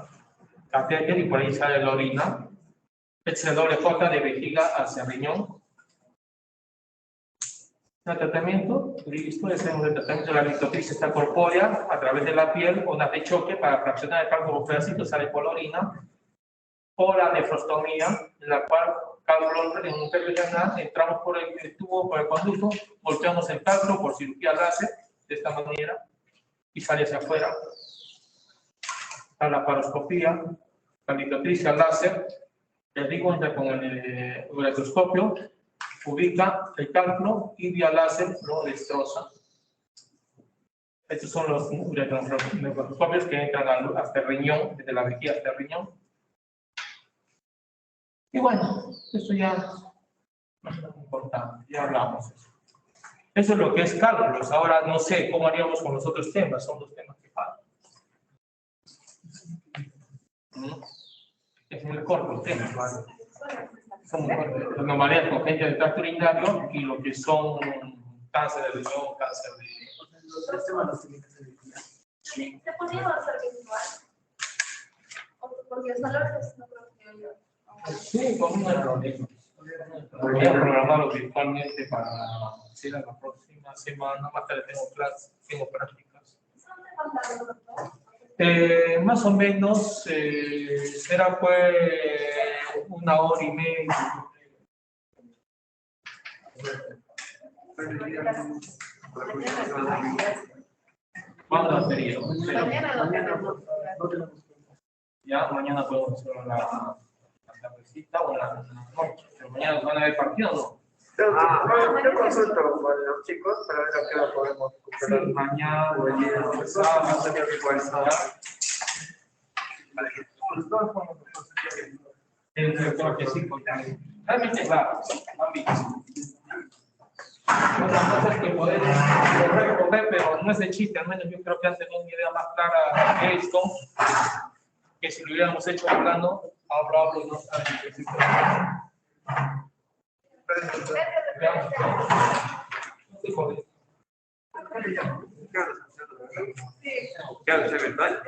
catéter, y por ahí sale la orina. Este es el doble J de vejiga hacia riñón. El tratamiento, listo, hacemos el tratamiento de la litotripsia corpórea a través de la piel, ondas de choque para fraccionar el cálculo por pedacitos, sale por la orina. O la nefrostomía, en la cual cálculo en un renal, entramos por el tubo, por el conducto, golpeamos el cálculo por cirugía láser, de esta manera, y sale hacia afuera. La laparoscopía, la litotripsia láser, les digo, entra con el uretroscopio, ubica el cálculo y vía láser lo destroza. Estos son los uretroscopios que entran hasta el riñón, desde la vejiga hasta el riñón. Y bueno, eso ya no es importante, ya hablamos de eso. Eso es lo que es cálculos. Ahora no sé cómo haríamos con los otros temas, son los temas que faltan. Es muy corto el tema, ¿vale? Son muy cortos. Nos marean con gente del tracto urinario y lo que son cáncer de riñón, cáncer de... Los temas los tienen que hacer virtual. ¿Se podría hacer virtual? Porque solo no creo que yo. Sí, con un problema. Voy a programarlo virtualmente para la próxima semana. Más tarde tengo prácticas. Más o menos será pues 1 hora y media. ¿Cuándo sería? Ya, mañana podemos hacer la tardecita o la noche. Pero mañana van a ver partido, ¿no? Yo consulto con los chicos para ver a qué hora podemos recuperar. Sí, mañana, No tenía que cualizar. creo que sí, porque realmente va, otra cosa es que podemos correr, pero no es de chiste, al menos yo creo que han tenido una idea más clara de esto, que si lo hubiéramos hecho hablando, hablábamos, no saben. ¿Qué haces, virtual?